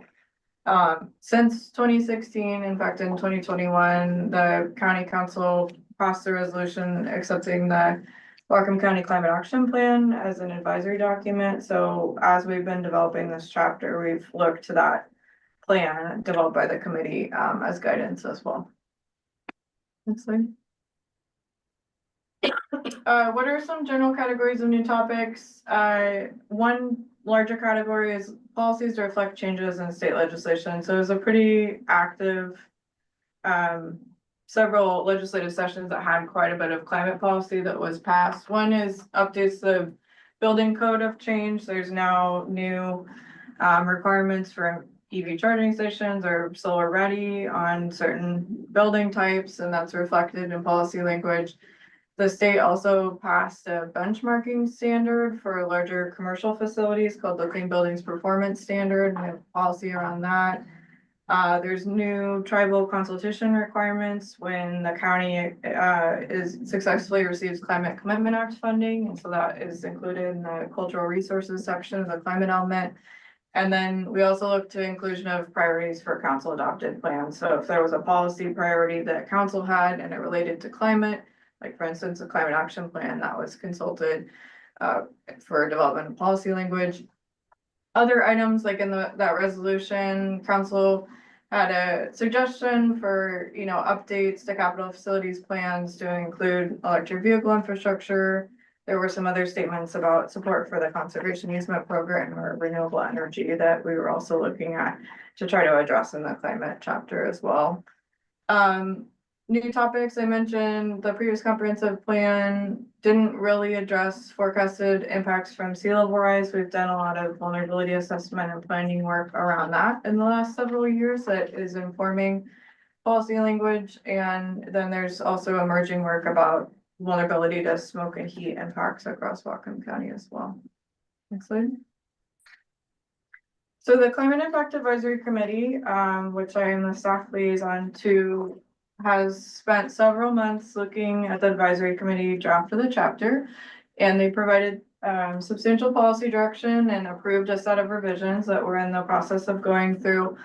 Since 2016, in fact, in 2021, the county council passed a resolution accepting the Whatcom County Climate Action Plan as an advisory document. So as we've been developing this chapter, we've looked to that plan developed by the committee as guidance as well. Next slide. What are some general categories of new topics? One larger category is policies to reflect changes in state legislation. So it was a pretty active several legislative sessions that had quite a bit of climate policy that was passed. One is updates the building code of change. There's now new requirements for EV charging stations or solar ready on certain building types, and that's reflected in policy language. The state also passed a benchmarking standard for larger commercial facilities called the Clean Buildings Performance Standard, and a policy around that. There's new tribal consultation requirements when the county is successfully receives Climate Commitment Act funding. And so that is included in the cultural resources section of the climate element. And then we also look to inclusion of priorities for council adopted plans. So if there was a policy priority that council had and it related to climate, like for instance, a climate action plan that was consulted for development of policy language. Other items like in that resolution, council had a suggestion for, updates to capital facilities plans to include electric vehicle infrastructure. There were some other statements about support for the conservation easement program or renewable energy that we were also looking at to try to address in the climate chapter as well. New topics, I mentioned the previous comprehensive plan didn't really address forecasted impacts from sea level rise. We've done a lot of vulnerability assessment and planning work around that in the last several years that is informing policy language. And then there's also emerging work about vulnerability to smoke and heat impacts across Whatcom County as well. Next slide. So the Climate Impact Advisory Committee, which I am the staff liaison to, has spent several months looking at the advisory committee draft of the chapter. And they provided substantial policy direction and approved a set of revisions that we're in the process of going through.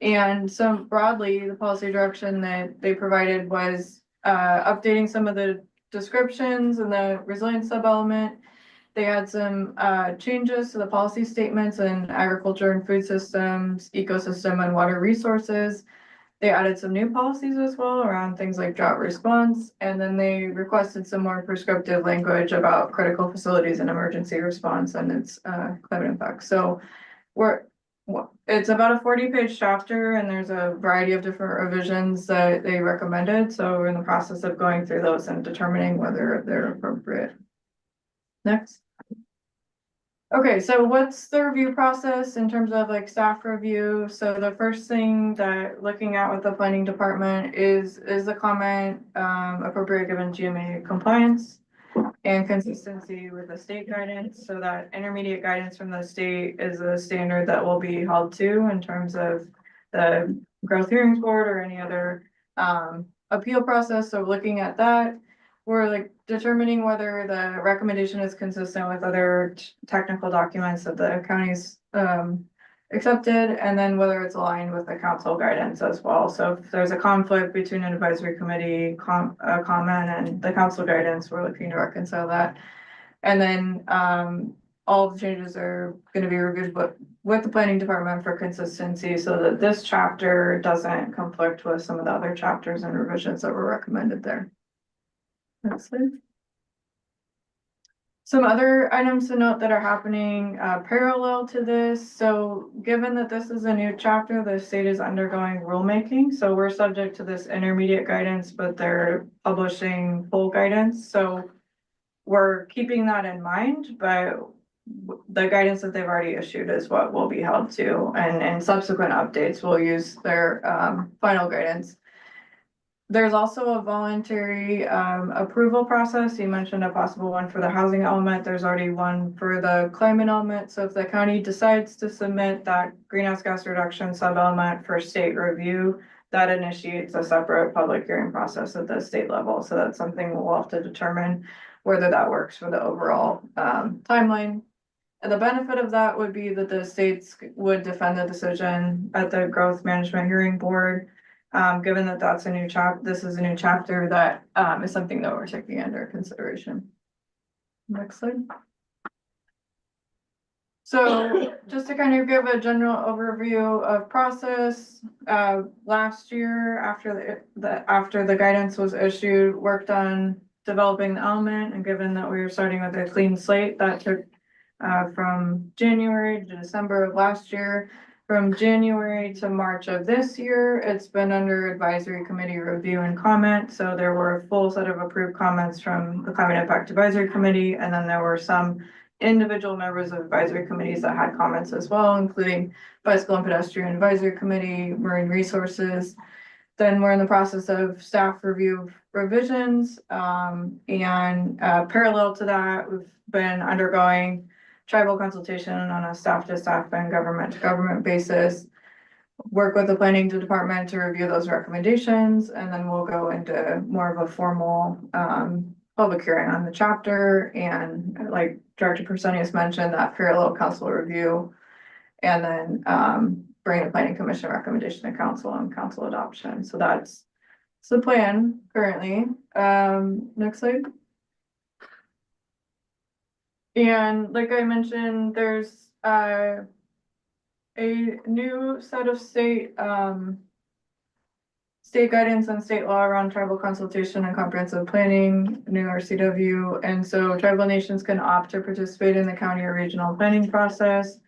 And some broadly, the policy direction that they provided was updating some of the descriptions and the resilience sub-element. They had some changes to the policy statements in agriculture and food systems, ecosystem and water resources. They added some new policies as well around things like drought response, and then they requested some more prescriptive language about critical facilities and emergency response and its climate impact. So it's about a 40-page chapter, and there's a variety of different revisions that they recommended. So we're in the process of going through those and determining whether they're appropriate. Next. Okay, so what's the review process in terms of like staff review? So the first thing that looking at with the planning department is the comment appropriate given GMA compliance and consistency with the state guidance, so that intermediate guidance from the state is a standard that will be held to in terms of the growth hearings board or any other appeal process. So looking at that, we're like determining whether the recommendation is consistent with other technical documents that the county's accepted, and then whether it's aligned with the council guidance as well. So if there's a conflict between an advisory committee comment and the council guidance, we're looking to reconcile that. And then all the changes are going to be reviewed with the planning department for consistency, so that this chapter doesn't conflict with some of the other chapters and revisions that were recommended there. Next slide. Some other items to note that are happening parallel to this. So given that this is a new chapter, the state is undergoing rulemaking. So we're subject to this intermediate guidance, but they're publishing full guidance. So we're keeping that in mind, but the guidance that they've already issued is what will be held to. And subsequent updates will use their final guidance. There's also a voluntary approval process. You mentioned a possible one for the housing element. There's already one for the climate element. So if the county decides to submit that greenhouse gas reduction sub-element for state review, that initiates a separate public hearing process at the state level. So that's something we'll have to determine whether that works for the overall timeline. And the benefit of that would be that the states would defend the decision at the growth management hearing board. Given that that's a new this is a new chapter that is something that we're taking under consideration. Next slide. So just to kind of give a general overview of process, last year after the guidance was issued, worked on developing the element, and given that we were starting with a clean slate, that took from January to December of last year. From January to March of this year, it's been under advisory committee review and comment. So there were a full set of approved comments from the Climate Impact Advisory Committee, and then there were some individual members of advisory committees that had comments as well, including Bicycle and Pedestrian Advisory Committee, Marine Resources. Then we're in the process of staff review revisions, and parallel to that, we've been undergoing tribal consultation on a staff to staff and government to government basis. work with the planning department to review those recommendations, and then we'll go into more of a formal public hearing on the chapter, and like Director Personius mentioned, that parallel council review. And then bring the planning commission recommendation to council and council adoption. So that's the plan currently. Next slide. And like I mentioned, there's a new set of state guidance and state law around tribal consultation and comprehensive planning, new RCW. And so tribal nations can opt to participate in the county or regional planning process.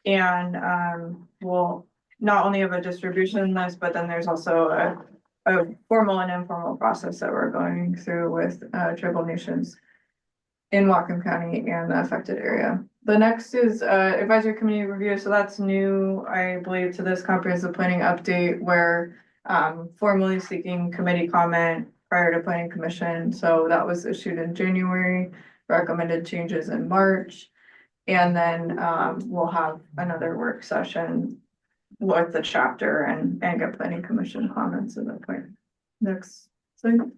And we'll not only have a distribution list, but then there's also a formal and informal process that we're going through with tribal nations in Whatcom County and the affected area. The next is advisory committee review. So that's new, I believe, to this comprehensive planning update, where formally seeking committee comment prior to planning commission. So that was issued in January, recommended changes in March. And then we'll have another work session with the chapter and get planning commission comments at that point. Next slide.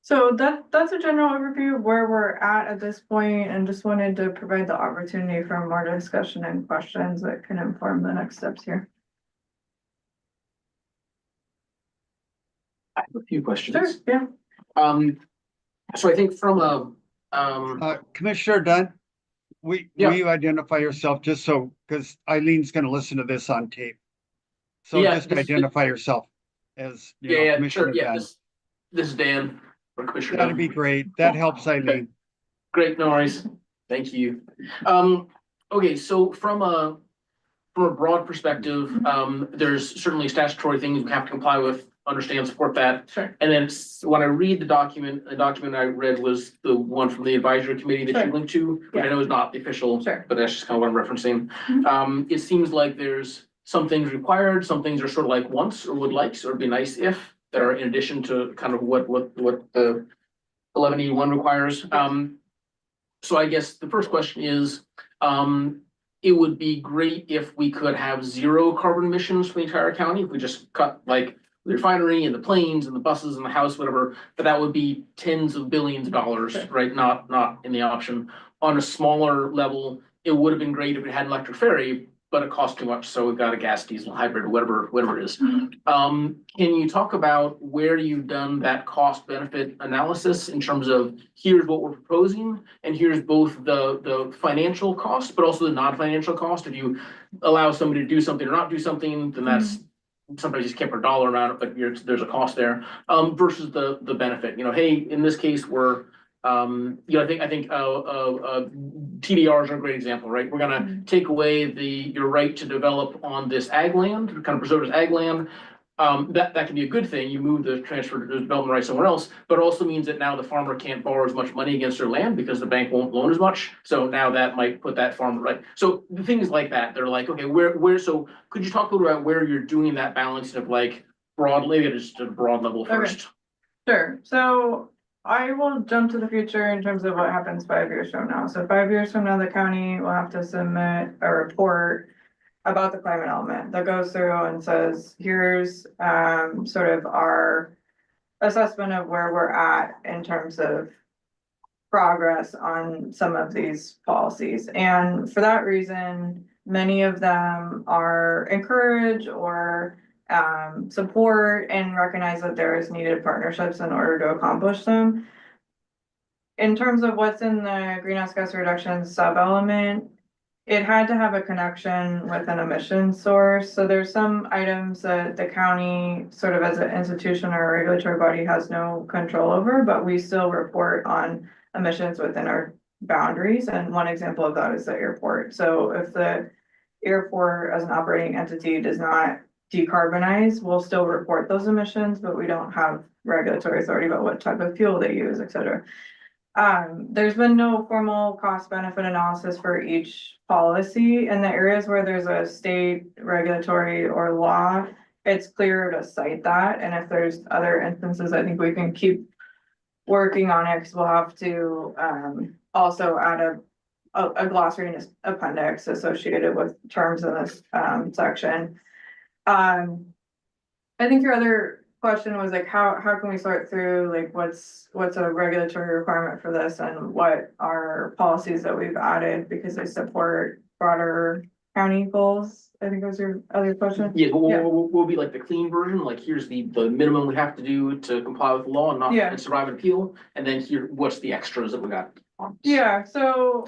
So that's a general overview of where we're at this point, and just wanted to provide the opportunity for more discussion and questions that can inform the next steps here. I have a few questions. Sure, yeah. So I think from a, Commissioner Dunn, will Yeah. you identify yourself just so, because Eileen's gonna listen to this on tape. So Yeah, just this- identify yourself as, you know, yeah, sure, Commissioner yeah, Dunn. this is Dan, or Commissioner That'd Dunn. be great. That helps Eileen. Great, no worries. Thank you. Okay, so from a broad perspective, there's certainly statutory things we have to comply with, understand, support that. Sure. And then when I read the document I read was the one from the advisory committee that you Sure. linked to, which I Yeah. know is not the official, Sure. but that's just kind of what I'm referencing. It seems like there's some things required, some things are sort of like wants or would likes, or it'd be nice if, that are in addition to kind of what the 1181 requires. So I guess the first question is, it would be great if we could have zero carbon emissions for the entire county. If we just cut like the refinery and the planes and the buses and the house, whatever, but that would be tens of billions of dollars, right? Not in the option. On a smaller level, it would have been great if it had an electric ferry, but it costs too much. So we've got a gas, diesel, hybrid, whatever it is. Can you talk about where you've done that cost benefit analysis in terms of here's what we're proposing, and here's both the financial cost, but also the non-financial cost? If you allow somebody to do something or not do something, then that's sometimes you just can't put a dollar amount, but there's a cost there. Versus the benefit. You know, hey, in this case, we're you know, I think TDRs are a great example, right? We're gonna take away your right to develop on this ag land, kind of preserve as ag land. That can be a good thing. You move the transfer the development right somewhere else, but it also means that now the farmer can't borrow as much money against their land because the bank won't loan as much. So now that might put that farmer right. So the things like that, they're like, okay, where, so could you talk a little about where you're doing that balance of like broadly, just a broad level first? Sure, so I will jump to the future in terms of what happens 5 years from now. So 5 years from now, the county will have to submit a report about the climate element that goes through and says, here's sort of our assessment of where we're at in terms of progress on some of these policies. And for that reason, many of them are encourage or support and recognize that there is needed partnerships in order to accomplish them. In terms of what's in the greenhouse gas reduction sub-element, it had to have a connection with an emission source. So there's some items that the county, sort of as an institution or a regulatory body, has no control over, but we still report on emissions within our boundaries. And one example of that is the airport. So if the airport as an operating entity does not decarbonize, we'll still report those emissions, but we don't have regulatory authority about what type of fuel they use, et cetera. There's been no formal cost benefit analysis for each policy. In the areas where there's a state regulatory or law, it's clear to cite that. And if there's other instances, I think we can keep working on it, because we'll have to also add a a glossary and appendix associated with terms in this, section. I think your other question was like, how can we sort through, like, what's a regulatory requirement for this and what are policies that we've added because they support broader county goals? I think was your other question. Yeah, but Yeah. we'll be like the clean version, like here's the minimum we have to do to comply with the law and not Yeah. and survive an appeal, and then here, what's the extras that we got on this? Yeah, so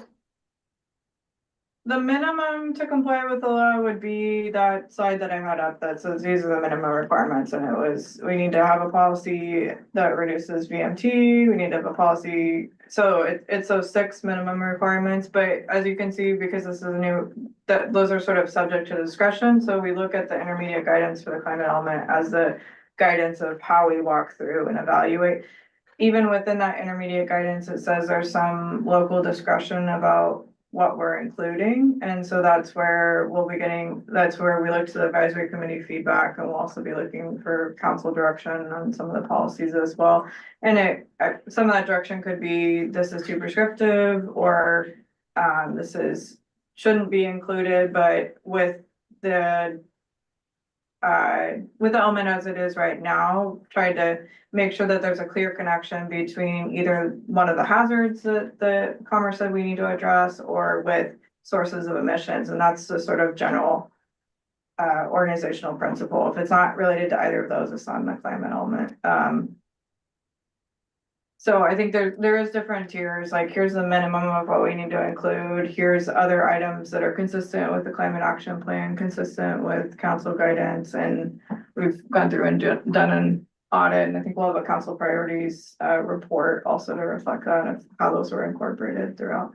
the minimum to comply with the law would be that slide that I had up that says these are the minimum requirements, and it was, we need to have a policy that reduces VMT, we need to have a policy. So it's those 6 minimum requirements, but as you can see, because this is new, that those are sort of subject to discretion, so we look at the intermediate guidance for the climate element as the guidance of how we walk through and evaluate. Even within that intermediate guidance, it says there's some local discretion about what we're including. And so that's where we'll be getting, that's where we look to the advisory committee feedback, and we'll also be looking for council direction on some of the policies as well. And some of that direction could be, this is too prescriptive, or this shouldn't be included, but with the element as it is right now, try to make sure that there's a clear connection between either one of the hazards that the Commerce said we need to address, or with sources of emissions, and that's the sort of general organizational principle. If it's not related to either of those, it's not in the climate element. So I think there is different tiers, like here's the minimum of what we need to include, here's other items that are consistent with the climate action plan, consistent with council guidance, and we've gone through and done an audit, and I think we'll have a council priorities report also to reflect that of how those were incorporated throughout.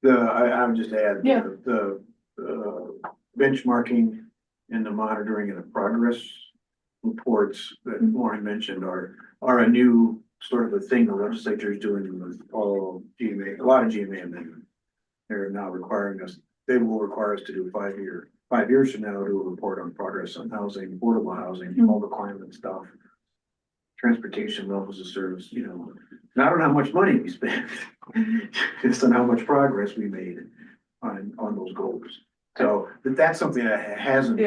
I would just add. Yeah. The benchmarking and the monitoring and the progress reports that Lauren mentioned are a new sort of a thing the legislature is doing with all GMA, a lot of GMA amendments. They're now requiring us, they will require us to do 5 years from now, do a report on progress on housing, affordable housing, all the climate stuff. Transportation levels of service, not on how much money we spent, just on how much progress we made on those goals. So that's something that hasn't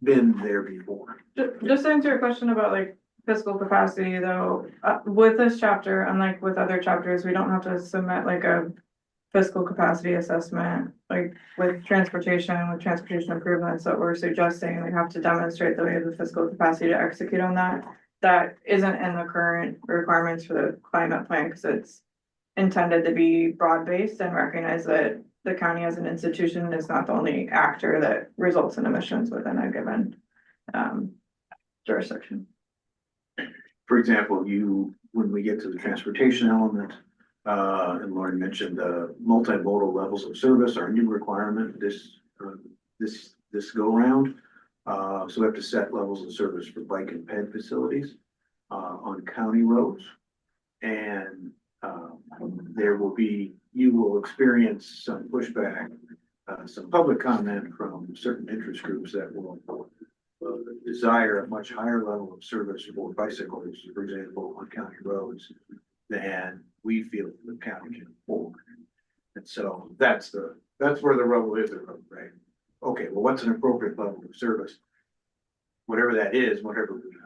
been there before. Just to answer your question about like fiscal capacity though, with this chapter, unlike with other chapters, we don't have to submit like a fiscal capacity assessment, like with transportation improvements that we're suggesting, we have to demonstrate that we have the fiscal capacity to execute on that. That isn't in the current requirements for the climate plan, because it's intended to be broad-based and recognize that the county as an institution is not the only actor that results in emissions within a given jurisdiction. For example, when we get to the transportation element, and Lauren mentioned the multimodal levels of service, our new requirement this go round. So we have to set levels of service for bike and ped facilities on county roads, and you will experience some pushback, some public comment from certain interest groups that will desire a much higher level of service for bicycles, for example, on county roads than we feel the county can afford. And so that's where the rubble is, right? Okay, well, what's an appropriate level of service? Whatever that is, whatever we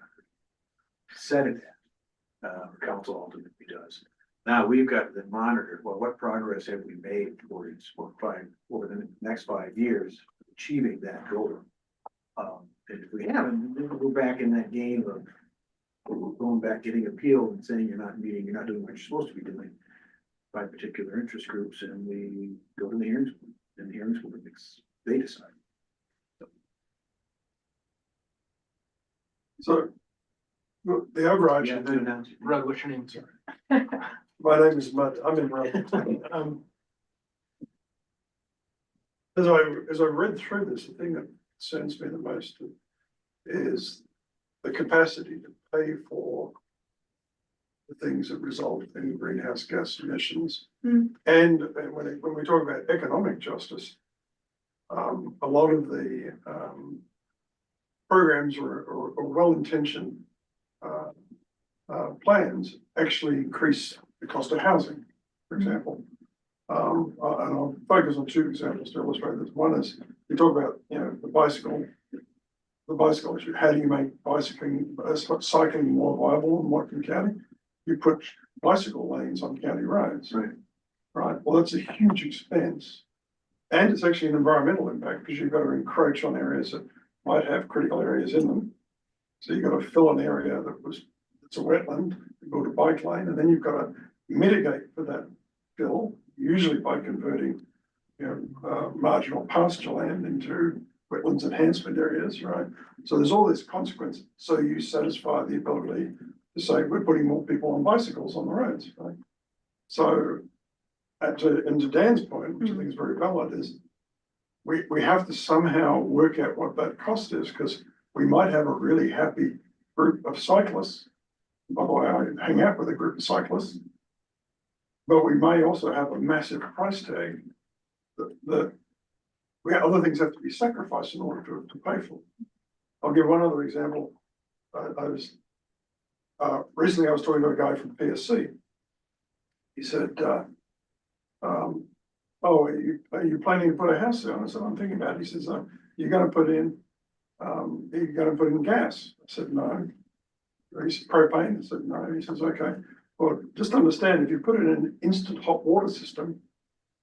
set it at, the council ultimately does. Now we've got to monitor, well, what progress have we made towards over the next 5 years achieving that goal? And if we haven't, then we'll go back in that game of going back, getting appealed and saying you're not doing what you're supposed to be doing by particular interest groups, and we go to the hearings, and the hearings will they decide. So the overarching thing, Rug, what's your name, sir? my name is Mud, I'm in Rutland. As I read through this, the thing that concerns me the most is the capacity to pay for the things that result in greenhouse gas emissions. And when we talk about economic justice, a lot of the programs or well-intentioned plans actually increase the cost of housing, for example. And I'll focus on two examples to illustrate this. One is, you talk about, the bicycle issue. How do you make cycling more viable in Whatcom County? You put bicycle lanes on county roads. Right, well, that's a huge expense. And it's actually an environmental impact because you've got to encroach on areas that might have critical areas in them. So you've got to fill an area it's a wetland, you build a bike lane, and then you've got to mitigate for that fill, usually by converting, marginal pasture land into wetlands enhancement areas, right? So there's all this consequence. So you satisfy the ability to say, we're putting more people on bicycles on the roads, right? So, and to Dan's point, which I think is very valid, is we have to somehow work out what that cost is, because we might have a really happy group of cyclists. By the way, I hang out with a group of cyclists, but we may also have a massive price tag that other things have to be sacrificed in order to pay for. I'll give one other example. Recently I was talking to a guy from PSC. He said, oh, are you planning to put a house there? I said, I'm thinking about it. He says, you're going to put in gas. I said, no. He said, propane. I said, no. He says, okay. Well, just understand, if you put it in an instant hot water system,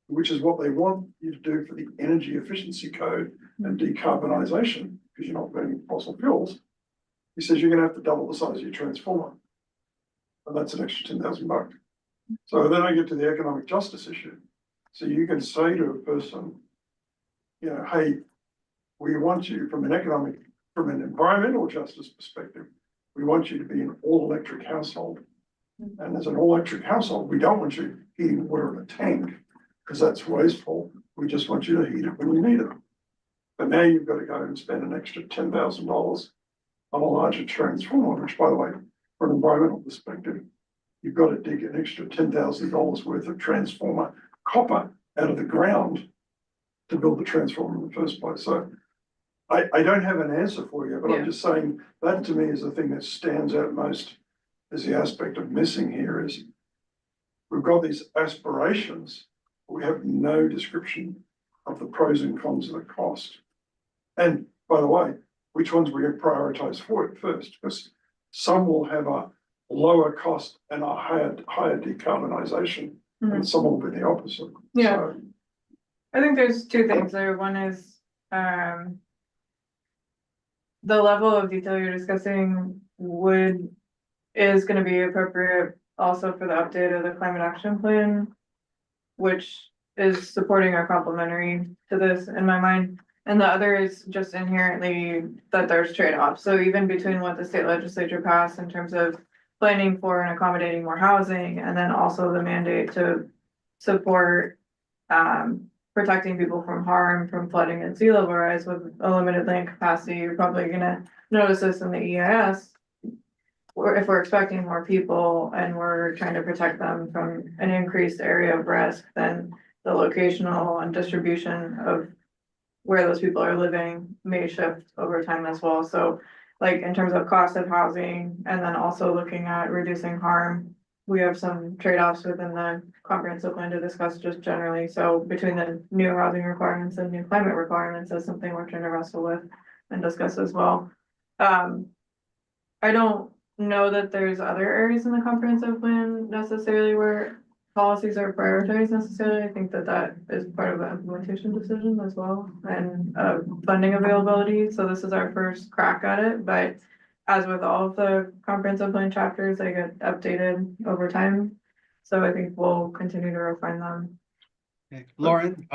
which is what they want you to do for the energy efficiency code and decarbonisation, because you're not burning fossil fuels, he says you're going to have to double the size of your transformer. And that's an extra $10,000. So then I get to the economic justice issue. So you can say to a person, hey, we want you from an environmental justice perspective, we want you to be an all-electric household. And as an all-electric household, we don't want you heating water in a tank, because that's wasteful. We just want you to heat it when you need it. But now you've got to go and spend an extra $10,000 on a larger transformer, which, by the way, from an environmental perspective, you've got to dig an extra $10,000 worth of transformer copper out of the ground to build the transformer in the first place. So I don't have an answer for you, but I'm just saying that to me is the thing that stands out most as the aspect of missing here is we've got these aspirations, but we have no description of the pros and cons of the cost. And by the way, which ones we're going to prioritize for it first, because some will have a lower cost and a higher decarbonisation, and some will be the opposite. Yeah. So, I think there's two things there. One is the level of detail you're discussing is going to be appropriate also for the update of the climate action plan, which is supporting or complementary to this in my mind. And the other is just inherently that there's trade-offs. So even between what the state legislature passed in terms of planning for and accommodating more housing, and then also the mandate to support protecting people from harm from flooding and sea level rise with a limited land capacity, you're probably gonna notice this in the EIS. Or if we're expecting more people and we're trying to protect them from an increased area of risk, then the locational and distribution of where those people are living may shift over time as well. So like in terms of cost of housing and then also looking at reducing harm, we have some trade-offs within the comprehensive plan to discuss just generally. So between the new housing requirements and new climate requirements is something we're trying to wrestle with and discuss as well. I don't know that there's other areas in the comprehensive plan necessarily where policies are prioritized necessarily. I think that is part of the implementation decision as well, and funding availability. So this is our first crack at it, but as with all of the comprehensive plan chapters, they get updated over time. So I think we'll continue to refine them. Okay. Lauren,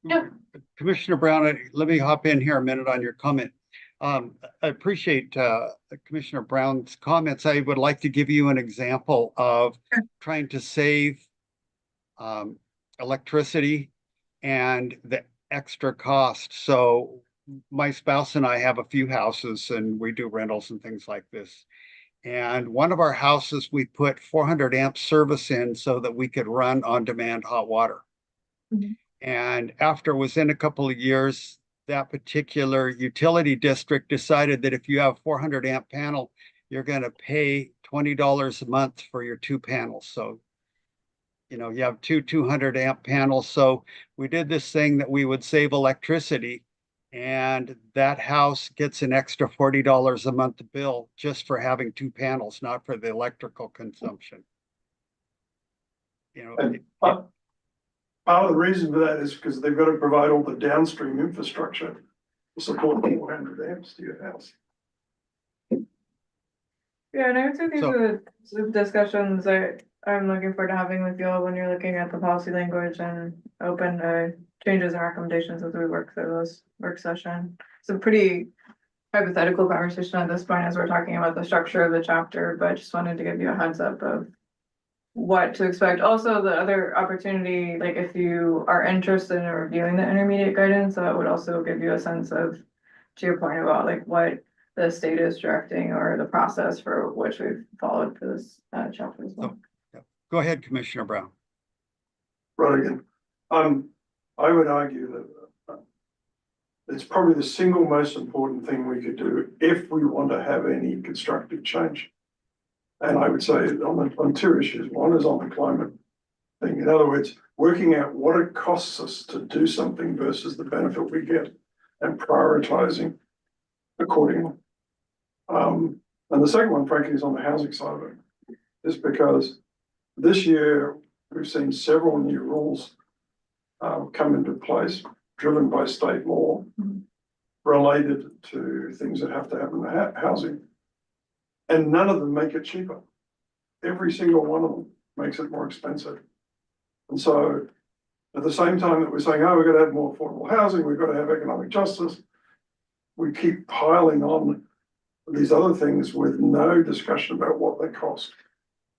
Yeah. Commissioner Brown, let me hop in here a minute on your comment. I appreciate Commissioner Brown's comments. I would like to give you an example of trying to save electricity and the extra cost. So my spouse and I have a few houses and we do rentals and things like this. And one of our houses, we put 400 amp service in so that we could run on-demand hot water. And after within a couple of years, that particular utility district decided that if you have 400 amp panel, you're going to pay $20 a month for your 2 panels. So you know, you have two 200 amp panels. So we did this thing that we would save electricity. And that house gets an extra $40 a month bill just for having two panels, not for the electrical consumption. You know, And part of the reason for that is because they've got to provide all the downstream infrastructure to support 400 amps to your house. Yeah, and I would say these So- are the discussions that I'm looking forward to having with you all when you're looking at the policy language and open to changes and recommendations as we work through those work session. It's a pretty hypothetical conversation at this point as we're talking about the structure of the chapter, but just wanted to give you a heads up of what to expect. Also, the other opportunity, like if you are interested in reviewing the intermediate guidance, that would also give you a sense of, to your point about like what the state is directing or the process for which we've followed for this chapter as well. go ahead, Commissioner Brown. Right again. I would argue that it's probably the single most important thing we could do if we want to have any constructive change. And I would say on two issues. One is on the climate thing. In other words, working out what it costs us to do something versus the benefit we get and prioritizing accordingly. And the second one, frankly, is on the housing side of it, is because this year we've seen several new rules come into place, driven by state law, related to things that have to happen to housing. And none of them make it cheaper. Every single one of them makes it more expensive. And so at the same time that we're saying, oh, we've got to have more affordable housing, we've got to have economic justice, we keep piling on these other things with no discussion about what they cost,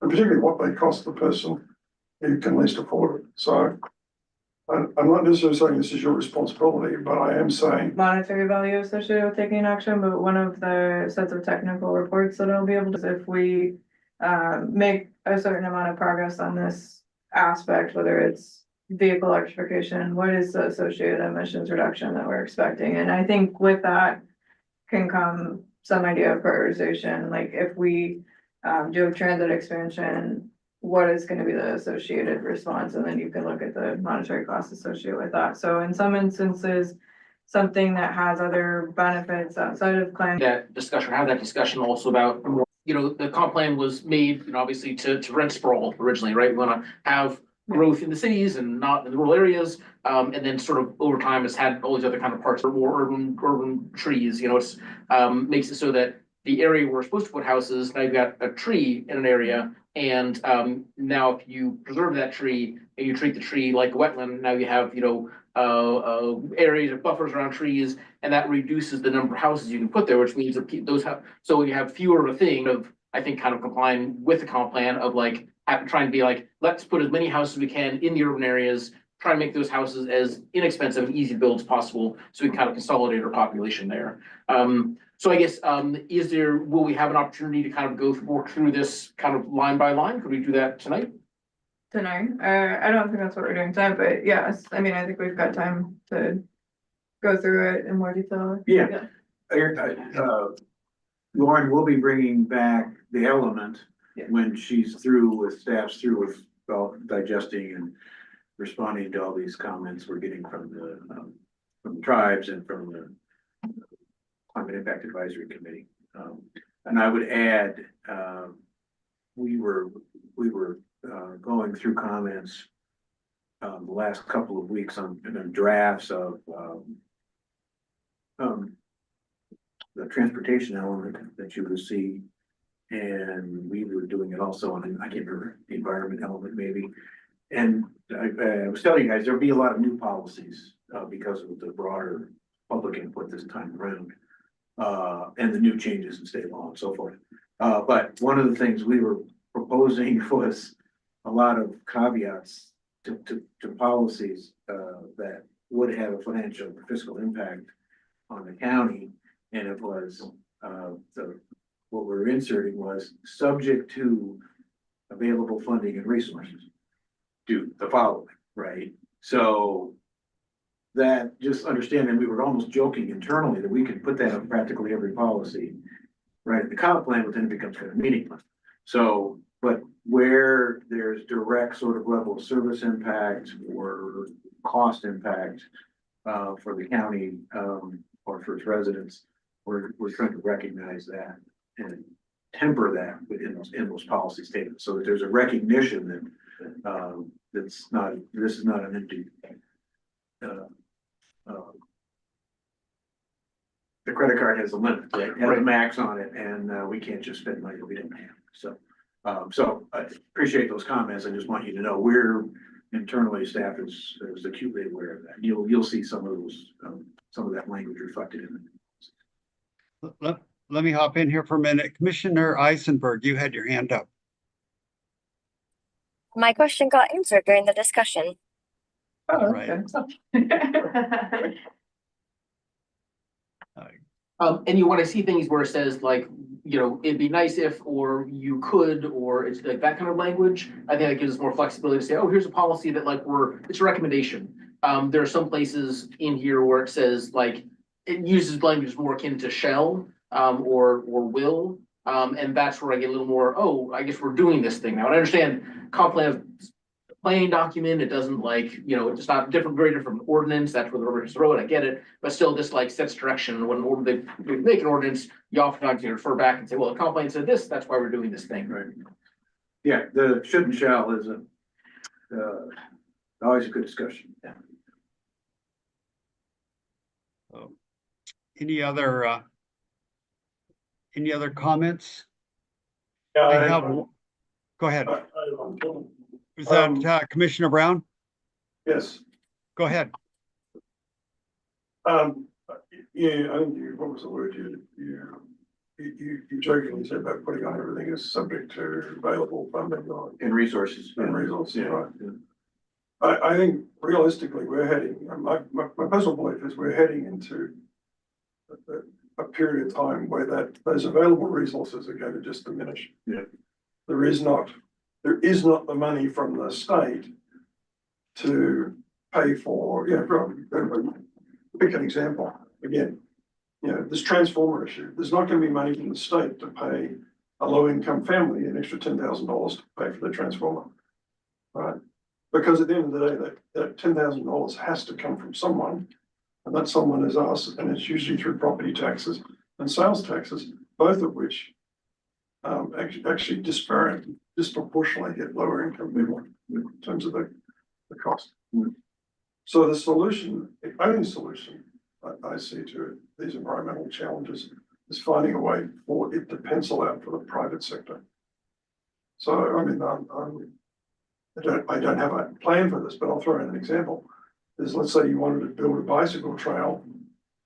and particularly what they cost the person who can least afford it. So I'm not necessarily saying this is your responsibility, but I am saying Monetary value associated with taking action, but one of the sets of technical reports that I'll be able to, if we make a certain amount of progress on this aspect, whether it's vehicle electrification, what is the associated emissions reduction that we're expecting? And I think with that can come some idea of prioritization, like if we do a transit expansion, what is gonna be the associated response? And then you can look at the monetary costs associated with that. So in some instances, something that has other benefits outside of climate. That discussion, have that discussion also about, you know, the comp plan was made, you know, obviously to rent sprawl originally, right? We wanna have growth in the cities and not in the rural areas. And then sort of over time has had all these other kind of parts of more urban trees, you know, it's makes it so that the area where we're supposed to put houses, now you've got a tree in an area. And now if you preserve that tree and you treat the tree like a wetland, now you have, you know, areas of buffers around trees, and that reduces the number of houses you can put there, which means that those have, so you have fewer of a thing of, I think, kind of complying with the comp plan of like, trying to be like, let's put as many houses as we can in the urban areas, try and make those houses as inexpensive and easy to build as possible, so we can kind of consolidate our population there. So I guess, will we have an opportunity to kind of work through this kind of line by line? Could we do that tonight? Tonight, I don't think that's what we're doing tonight, but yes, I mean, I think we've got time to go through it in more detail. Yeah. Lauren will be bringing back the element Yeah. when she's through with, staff's through with digesting and responding to all these comments we're getting from the tribes and from the Climate Impact Advisory Committee. And I would add, we were going through comments the last couple of weeks on drafts of the transportation element that you would see. And we were doing it also on, I can't remember, the environment element maybe. And I was telling you guys, there'll be a lot of new policies because of the broader public input this time around. And the new changes in state law and so forth. But one of the things we were proposing was a lot of caveats to policies that would have a financial or fiscal impact on the county. And it was what we're inserting was subject to available funding and resources. Do the following, right? So that, just understanding, we were almost joking internally that we could put that on practically every policy, right, at the comp plan, but then it becomes kind of meaningless. So, but where there's direct sort of level of service impact or cost impact for the county, or for its residents, we're trying to recognize that and temper that within those policy statements, so that there's a recognition that this is not an empty the credit card has a limit, right? It has a max on it, and we can't just spend money that we don't have. So I appreciate those comments. I just want you to know we're internally, staff is acutely aware of that. You'll see some of those, some of that language reflected in it. Let me hop in here for a minute. Commissioner Eisenberg, you had your hand up. My question got answered during the discussion. Oh, Right. okay. And when I see things where it says like, you know, it'd be nice if, or you could, or it's like that kind of language, I think that gives us more flexibility to say, oh, here's a policy that like it's a recommendation. There are some places in here where it says like, it uses language more akin to shall, or will. And that's where I get a little more, oh, I guess we're doing this thing now. And I understand comp plan planning document, it doesn't like, you know, it's not different, very different from ordinance, that's where the rubber hits the road, I get it. But still, this like sets direction. When they make an ordinance, you oftentimes you refer back and say, well, the comp plan said this, that's why we're doing this thing. Right. Yeah, the should and shall is always a good discussion. Yeah. Any other comments? Yeah, I have, go ahead. Is that Commissioner Brown? Yes. Go ahead. Yeah, I think what was the word you jokingly said about putting on everything is subject to available funding And resources. and resources, Yeah. right? I think realistically, we're heading, my personal belief is we're heading into a period of time where those available resources are going to just diminish. Yeah. There is not the money from the state to pay for, pick an example again, this transformer issue, there's not going to be money from the state to pay a low income family an extra $10,000 to pay for the transformer. Right? Because at the end of the day, that $10,000 has to come from someone, and that someone is us, and it's usually through property taxes and sales taxes, both of which actually disproportionately hit lower income people in terms of the cost. So the solution, the only solution I see to these environmental challenges is finding a way for it to pencil out for the private sector. So I mean, I don't have a plan for this, but I'll throw in an example. Is let's say you wanted to build a bicycle trail.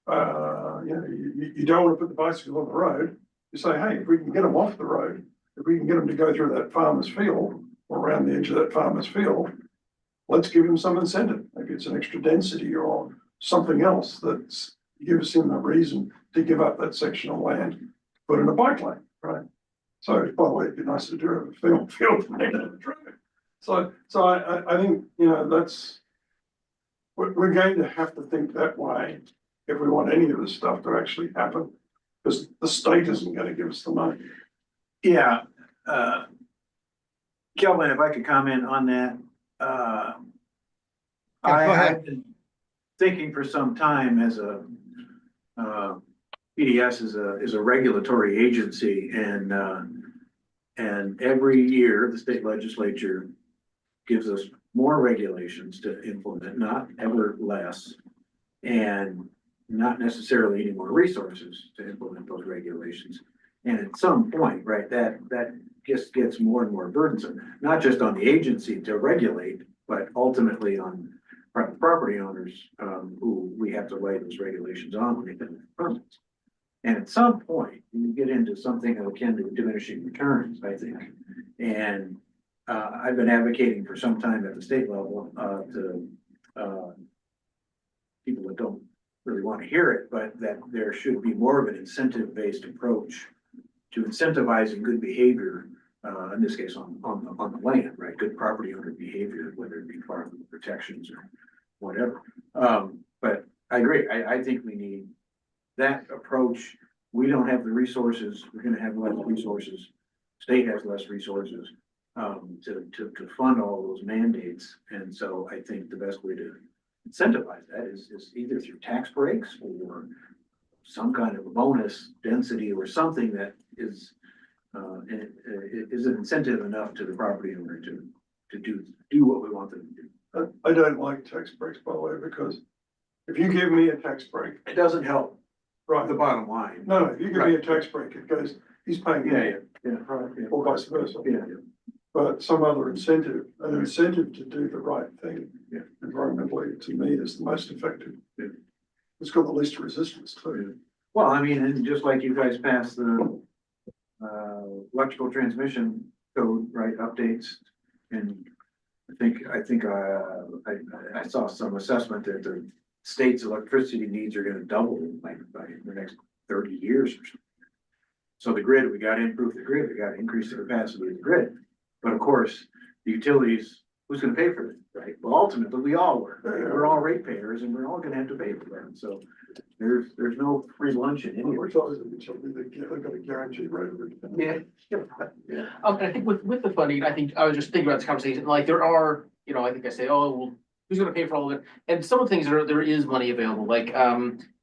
You don't want to put the bicycle on the road. You say, hey, if we can get them off the road, if we can get them to go through that farmer's field or around the edge of that farmer's field, let's give him some incentive. Maybe it's an extra density or something else that gives him a reason to give up that section of land, put in a bike lane, right? So, by the way, it'd be nice to do a field connected to the traffic. So I think, we're going to have to think that way if we want any of this stuff to actually happen, because the state isn't going to give us the money. Yeah, Kelvin, if I could comment on that. Go ahead. I've been thinking for some time as a PDS is a regulatory agency, and every year the state legislature gives us more regulations to implement, not ever less, and not necessarily any more resources to implement those regulations. And at some point, right, that just gets more and more burdensome, not just on the agency to regulate, but ultimately on private property owners, who we have to lay those regulations on when they get permits. And at some point, you get into something akin to diminishing returns, I think. And I've been advocating for some time at the state level to people that don't really want to hear it, but that there should be more of an incentive-based approach to incentivizing good behavior, in this case on the land, right? Good property owner behavior, whether it be farm protections or whatever. But I agree. I think we need that approach. We don't have the resources. We're going to have less resources. State has less resources. to fund all those mandates. And so I think the best way to incentivize that is either through tax breaks or some kind of a bonus density or something that is an incentive enough to the property owner to do what we want them to do. I don't like tax breaks, by the way, because if you give me a tax break, It doesn't help right, the bottom line. no, if you give me a tax break, it goes, he's paying Yeah, me, yeah, right, yeah. or vice versa. Yeah, But some other incentive, an incentive to do the right thing. Yeah. Environmentally, to me, is the most effective. Yeah. It's got the least resistance too. well, I mean, and just like you guys passed the electrical transmission code, right, updates. And I saw some assessment that the state's electricity needs are gonna double like by the next 30 years or something. So the grid, we gotta improve the grid, we gotta increase the capacity of the grid. But of course, the utilities, who's gonna pay for it, right? Well, ultimately, we all were, we're all ratepayers and we're all gonna have to pay for that. So there's no free lunch in any of We're it. talking about something that they've got a guaranteed rate of return. Yeah. And I think with the funding, I think I was just thinking about this conversation, like there are, I think I say, oh, well, who's gonna pay for all of it? And some of the things there is money available, like,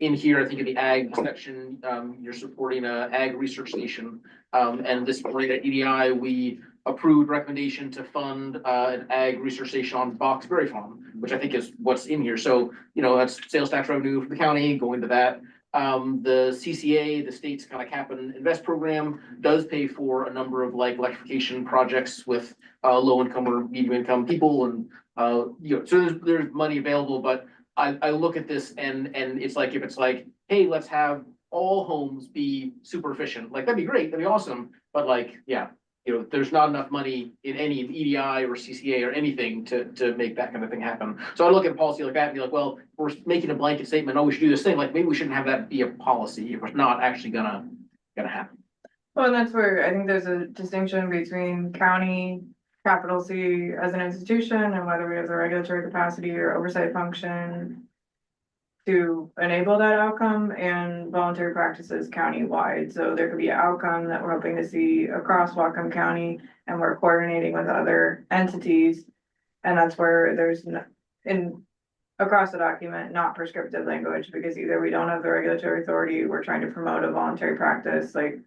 in here, I think in the ag section, you're supporting a ag research station. And this morning at EDI, we approved recommendation to fund, an ag research station on Boxberry Farm, which I think is what's in here. So, that's sales tax revenue from the county going to that. The CCA, the state's kind of cap and invest program, does pay for a number of like electrification projects with low income or medium income people, and so there's money available. But I look at this and it's like, if it's like, hey, let's have all homes be super efficient, like that'd be great, that'd be awesome. But like, yeah, there's not enough money in any EDI or CCA or anything to make that kind of thing happen. So I look at a policy like that and be like, well, we're making a blanket statement, oh, we should do this thing, like maybe we shouldn't have that be a policy if it's not actually gonna happen. Well, and that's where I think there's a distinction between county, capital C as an institution, and whether we have the regulatory capacity or oversight function to enable that outcome, and voluntary practices countywide. So there could be an outcome that we're hoping to see across Whatcom County, and we're coordinating with other entities. And that's where there's across the document, not prescriptive language, because either we don't have the regulatory authority, we're trying to promote a voluntary practice like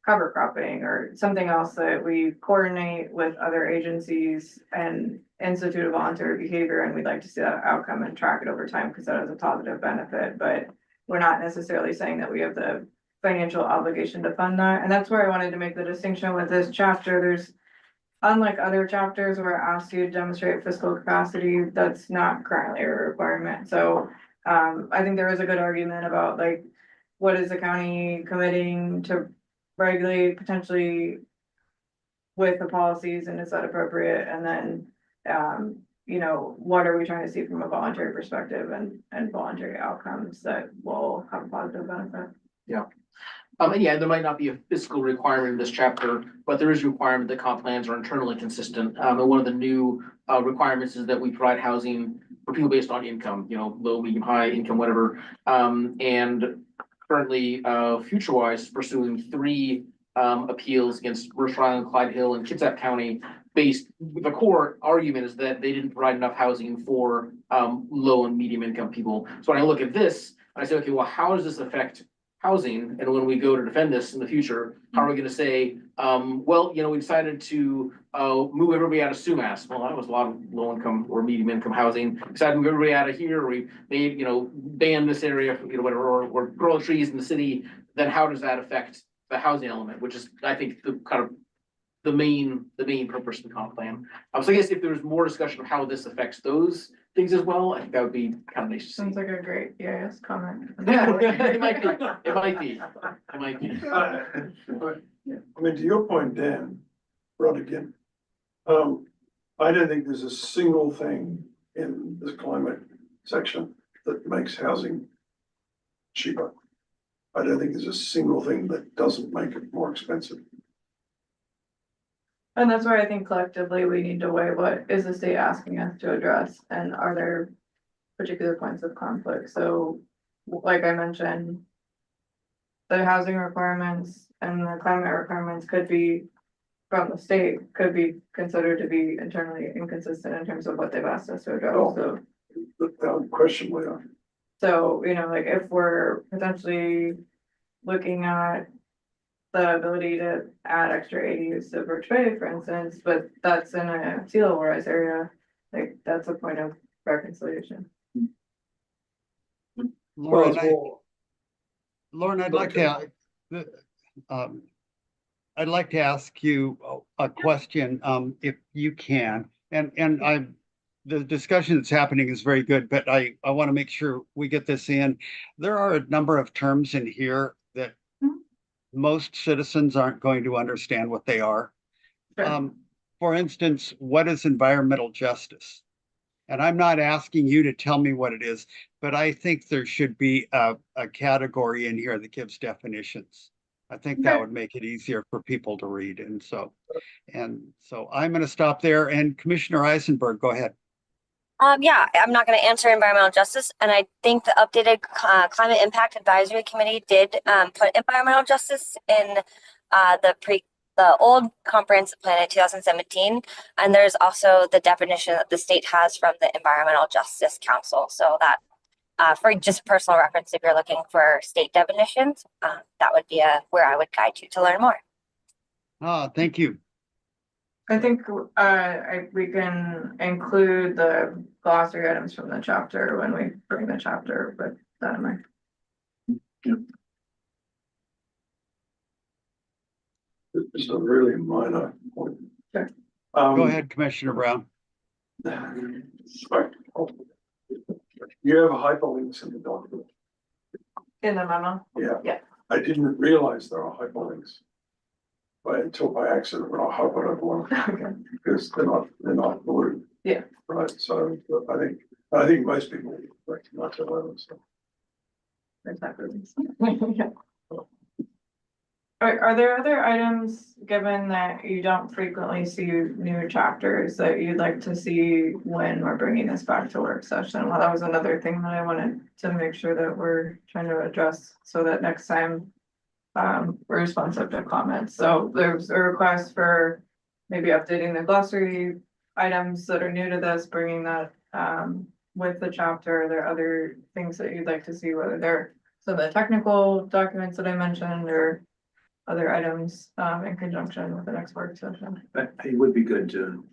cover cropping or something else that we coordinate with other agencies and institute a voluntary behavior, and we'd like to see that outcome and track it over time because that has a positive benefit. But we're not necessarily saying that we have the financial obligation to fund that. And that's where I wanted to make the distinction with this chapter. There's, unlike other chapters where it asks you to demonstrate fiscal capacity, that's not currently a requirement. So I think there is a good argument about like, what is the county committing to regulate potentially with the policies, and is that appropriate? And then, what are we trying to see from a voluntary perspective and voluntary outcomes that will have a positive benefit? Yeah. And yeah, there might not be a fiscal requirement in this chapter, but there is a requirement that comp plans are internally consistent. And one of the new requirements is that we provide housing for people based on income, low, medium, high income, whatever. And currently, FutureWise pursuing 3 appeals against Mercer Island, Clyde Hill, and Kitsap County. The core argument is that they didn't provide enough housing for low and medium income people. So when I look at this, I say, okay, well, how does this affect housing? And when we go to defend this in the future, how are we going to say, well, we decided to move everybody out of Sumas. Well, that was a lot of low income or medium income housing. Decided to move everybody out of here. We made, ban this area, whatever, or grow trees in the city. Then how does that affect the housing element, which is, I think, the kind of the main purpose of the comp plan. So I guess if there's more discussion of how this affects those things as well, I think that would be kind of nice to see. Sounds like a great EIS comment. Yeah, it might be. I mean, to your point, Dan, Rod again, I don't think there's a single thing in this climate section that makes housing cheaper. I don't think there's a single thing that doesn't make it more expensive. And that's where I think collectively we need to weigh what is the state asking us to address, and are there particular points of conflict. So like I mentioned, the housing requirements and the climate requirements could be from the state could be considered to be internally inconsistent in terms of what they've asked us to address, so. Without question, Leon. So, you know, like if we're potentially looking at the ability to add extra ADUs to Birch Bay, for instance, but that's in a sea level rise area, like that's a point of reconciliation. Lauren, Well, Lauren, I'd like to ask you a question, if you can, and the discussion that's happening is very good, but I want to make sure we get this in. There are a number of terms in here that most citizens aren't going to understand what they are. Sure. For instance, what is environmental justice? And I'm not asking you to tell me what it is, but I think there should be a category in here that gives definitions. I think that Okay. would make it easier for people to read. And so I'm going to stop there. And Commissioner Eisenberg, go ahead. Yeah, I'm not going to answer environmental justice, and I think the updated climate impact advisory committee did put environmental justice in the old comprehensive plan in 2017, and there's also the definition that the state has from the Environmental Justice Council. So that for just personal reference, if you're looking for state definitions, that would be where I would guide you to learn more. Thank you. I think we can include the glossary items from the chapter when we bring the chapter, but that in mind. It's a really minor point. Sure. Go ahead, Commissioner Brown. Sorry. You have hyperlinks in the document. In the memo? Yeah. Yeah. I didn't realize there are hyperlinks. Until by accident, when I hovered over one, Okay. because they're not blue. Yeah. Right, so I think most people recognize that level, so. Exactly. Yeah. Are there other items, given that you don't frequently see new chapters, that you'd like to see when we're bringing this back to work session? Well, that was another thing that I wanted to make sure that we're trying to address so that next time we're responsive to comments. So there's a request for maybe updating the glossary items that are new to this, bringing that with the chapter. Are there other things that you'd like to see, whether they're some of the technical documents that I mentioned or other items in conjunction with the next work session? It would be good to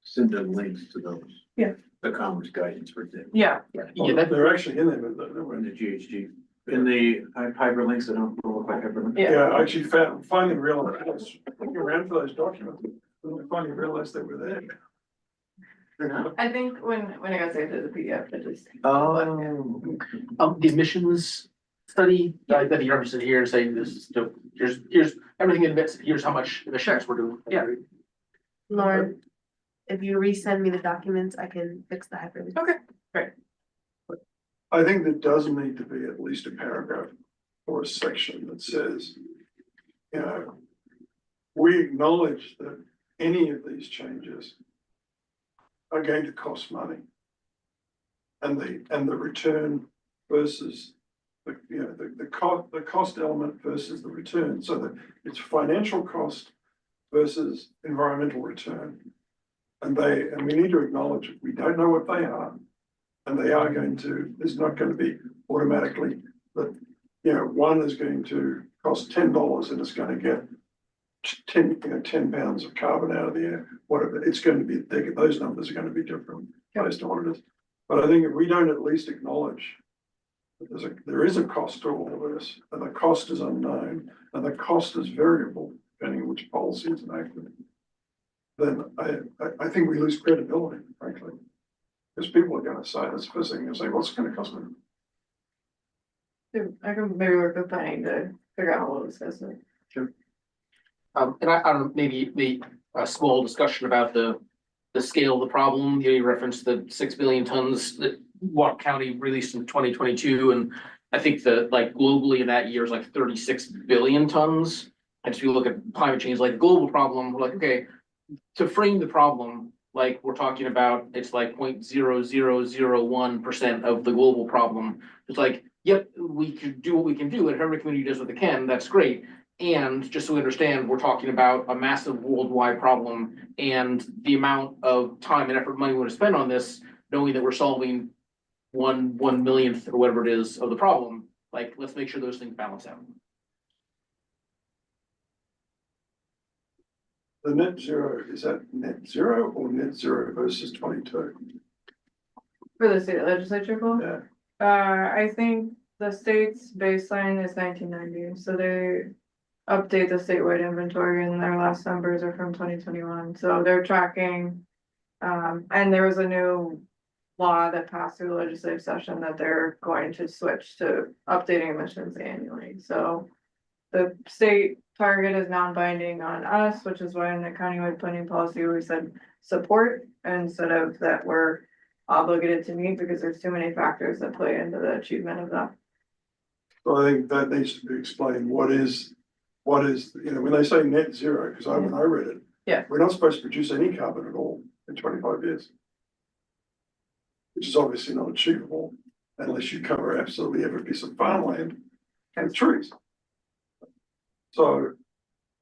send them links to those. Yeah. The Commerce guidance, for example. Yeah. They're actually in there, but they were In the GHG, in the hyperlinks that don't look like hyperlinks. Yeah. I actually finally realized, I was looking around for those documents, and I finally realized they were there. I think when it got saved as a PDF, it just. The emissions study, that you referenced here and saying this is, here's everything in bits, here's how much emissions we're doing. Yeah. Lauren, if you resend me the documents, I can fix the hyperlink. Okay, great. I think there does need to be at least a paragraph or a section that says, you know, we acknowledge that any of these changes are going to cost money. And the return versus the cost element versus the return, so that it's financial cost versus environmental return. And we need to acknowledge it. We don't know what they are. And they are going to, there's not going to be automatically that, one is going to cost $10 and it's going to get 10 pounds of carbon out of the air, whatever. It's going to be, those numbers are going to be different based on what it is. But I think if we don't at least acknowledge that there is a cost to all of this, and the cost is unknown, and the cost is variable, depending on which policy is enacted, then I think we lose credibility, frankly. Because people are going to say, that's the first thing they'll say, what's it going to cost me? I can maybe work with planning to figure out how we'll discuss it. Sure. And I don't know, maybe a small discussion about the scale of the problem. You referenced the 6 billion tons that Whatcom County released in 2022, and I think that globally in that year is 36 billion tons. And if you look at climate change, like the global problem, we're okay, to frame the problem, we're talking about it's 0.0001% of the global problem. It's yep, we could do what we can do, and every community does what they can. That's great. And just so we understand, we're talking about a massive worldwide problem and the amount of time and effort, money we're gonna spend on this, knowing that we're solving one millionth or whatever it is of the problem, like, let's make sure those things balance out. The net zero, is that net zero or net zero versus 22? For the state legislature goal? Yeah. I think the state's baseline is 1990, so they update the statewide inventory and their last numbers are from 2021, so they're tracking. And there was a new law that passed through the legislative session that they're going to switch to updating emissions annually, so. The state target is non-binding on us, which is why in the countywide planning policy, we said support instead of that we're obligated to meet, because there's too many factors that play into the achievement of that. So I think that needs to be explained. What is, when they say net zero, because when I read it. Yeah. We're not supposed to produce any carbon at all in 25 years. Which is obviously not achievable unless you cover absolutely every piece of farmland with trees. So,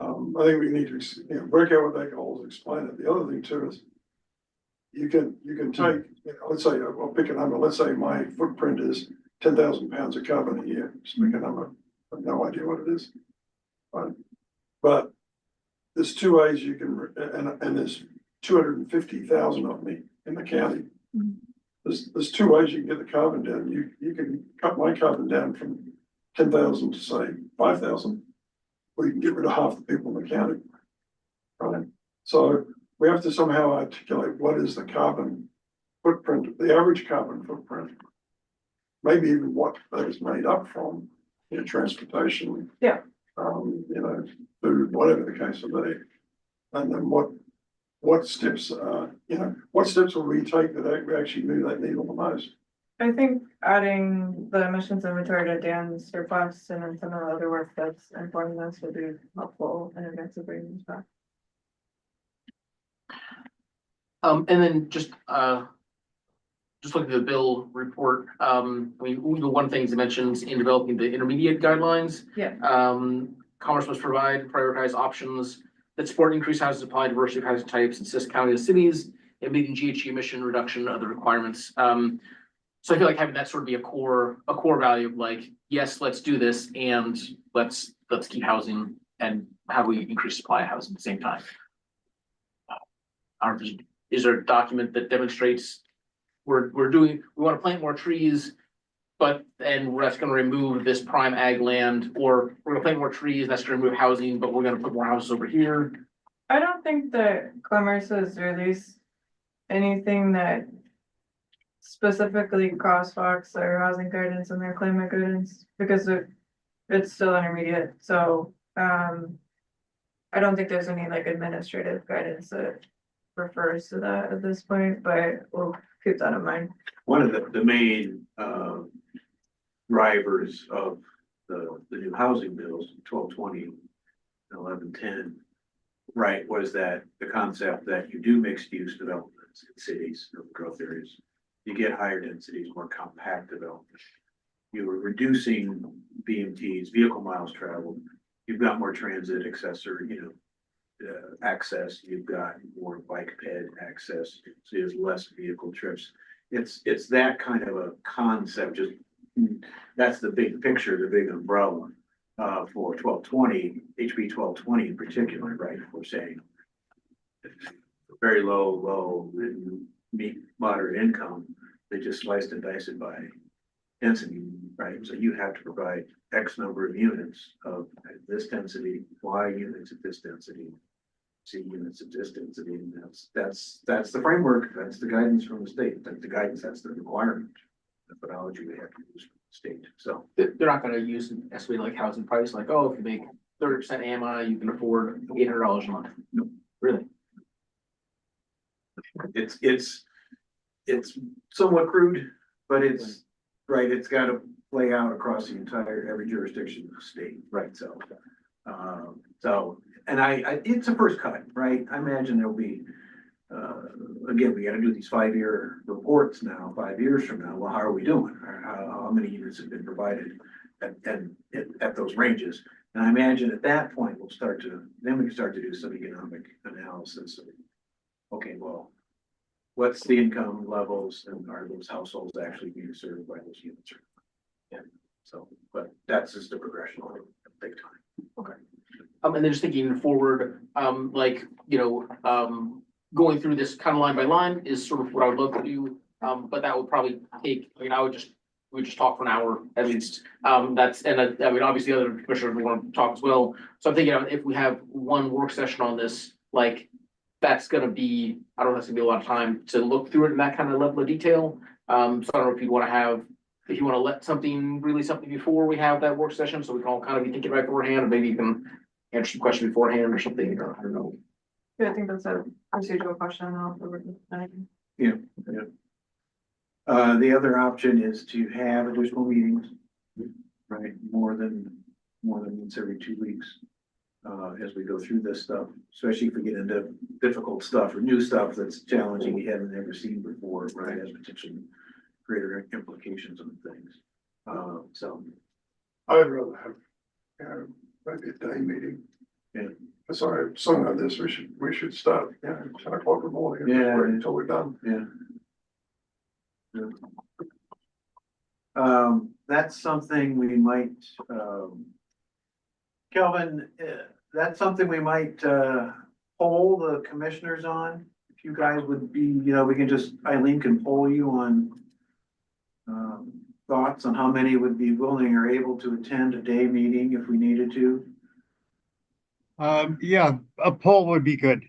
I think we need to, work out what that goal is, explain it. The other thing too is you can take, let's say, I'll pick a number, let's say my footprint is 10,000 pounds of carbon a year, just pick a number, I have no idea what it is. Right? But there's two ways you can, and there's 250,000 of me in the county. There's two ways you can get the carbon down. You can cut my carbon down from 10,000 to say 5,000. Or you can get rid of half the people in the county. Right? So we have to somehow articulate what is the carbon footprint, the average carbon footprint. Maybe even what that is made up from, transportation. Yeah. Food, whatever the case may be. And then what steps, what steps will we take that we actually move that needle the most? I think adding the emissions inventory to Dan's request and then some of the other work that's informing us would be helpful in advance of bringing this back. And then just looking at the bill report, the one thing it mentions in developing the intermediate guidelines. Yeah. Commerce must provide and prioritize options that support increased housing supply, diversity of housing types, and assist county and cities in meeting GHG emission reduction and other requirements. So I feel like having that sort of be a core value of like, yes, let's do this and let's keep housing and how we increase supply of housing at the same time. Is there a document that demonstrates we want to plant more trees, but then that's going to remove this prime ag land, or we're going to plant more trees, that's going to remove housing, but we're going to put more houses over here? I don't think that Commerce has released anything that specifically crosswalks their housing guidance and their climate guidance, because it's still intermediate, so I don't think there's any like administrative guidance that refers to that at this point, but we'll keep that in mind. One of the main drivers of the new housing bills, 1220 and 1110, right, was that the concept that you do mixed use developments in cities or growth areas, you get higher densities, more compact development. You were reducing VMTs, vehicle miles traveled. You've got more transit accessory, access. You've got more bike ped access. So there's less vehicle trips. It's that kind of a concept. Just that's the big picture, the big umbrella for 1220, HB 1220 in particular, right? We're saying very low, moderate income. They just sliced and diced it by density, right? So you have to provide X number of units of this density, Y units at this density, Z units at this density, and that's the framework. That's the guidance from the state. That's the guidance. That's the requirement methodology they have to use from the state. So They're not going to use an estimated like housing price, like, oh, if you make 30% AMI, you can afford $800 a month. No, really. It's somewhat crude, but it's right. It's got to play out across the every jurisdiction of the state, right? So, and it's a first cut, right? I imagine there'll be, again, we got to do these 5-year reports now. 5 years from now, well, how are we doing? How many units have been provided at those ranges? And I imagine at that point, we can start to do some economic analysis of, okay, well, what's the income levels and are those households actually being served by those units? Yeah, so, but that's just a progression on a big time. And then just thinking forward, like, going through this kind of line by line is sort of what I would love to do. But that would probably take, we would just talk for an hour at least. I mean, obviously other commissioners want to talk as well. So I'm thinking if we have one work session on this, like, that's gonna be, I don't know, that's gonna be a lot of time to look through it in that kind of level of detail. So I don't know if you want to let something before we have that work session, so we can all kind of be thinking right beforehand, and maybe you can answer some question beforehand or something, or I don't know. Yeah, I think that's a procedural question. The other option is to have additional meetings, right, more than once every 2 weeks. As we go through this stuff, especially if we get into difficult stuff or new stuff that's challenging you haven't ever seen before, right, has potentially greater implications on things. So. I'd rather have, maybe a day meeting. Yeah. Sorry, something like this, we should start, 10 o'clock in the morning. And Yeah. wait until we're done. Yeah. That's something we might, Kelvin, that's something we might, poll the commissioners on. If you guys would be, we can just, Eileen can poll you on, thoughts on how many would be willing or able to attend a day meeting if we needed to. Yeah, a poll would be good.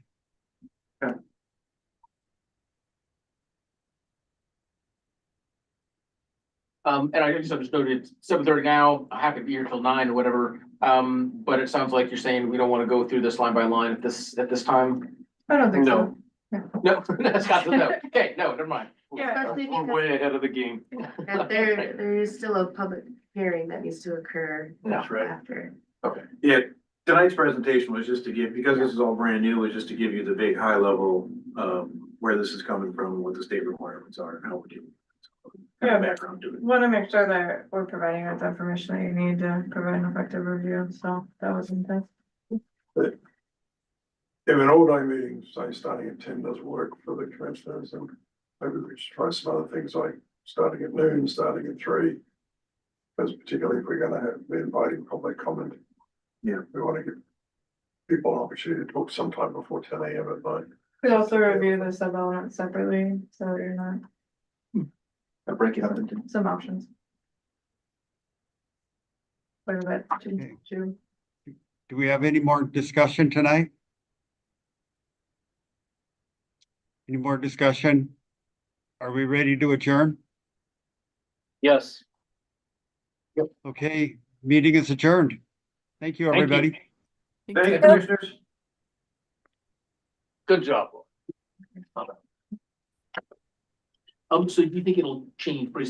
And I guess I just noted 7:30 now, I'm happy to be here till 9 or whatever. But it sounds like you're saying we don't want to go through this line by line at this time. I don't think No. so. No, that's got to no. Okay, no, never mind. Yeah. Especially We're because way ahead of the game. there is still a public hearing that needs to occur That's right. after. Yeah, tonight's presentation was just to give, because this is all brand new, was just to give you the big high level, where this is coming from, what the state requirements are, and how we do. Yeah. Background to it. Want to make sure that we're providing you with the information that you need to provide an effective review, so that was intense. If an all day meeting, say starting at 10 does work for the commissioners, and maybe we should try some other things like starting at noon, starting at 3. Because particularly if we're gonna be inviting public comment. Yeah. We want to give people an opportunity to talk sometime before 10 AM at night. We also review the sub elements separately, so you're not, I'll break it up into. some options. What about Okay. June? Do we have any more discussion tonight? Any more discussion? Are we ready to adjourn? Yes. Okay, meeting is adjourned. Thank you, Thank you. everybody. Thank you, commissioners. Good job. So do you think it'll change pretty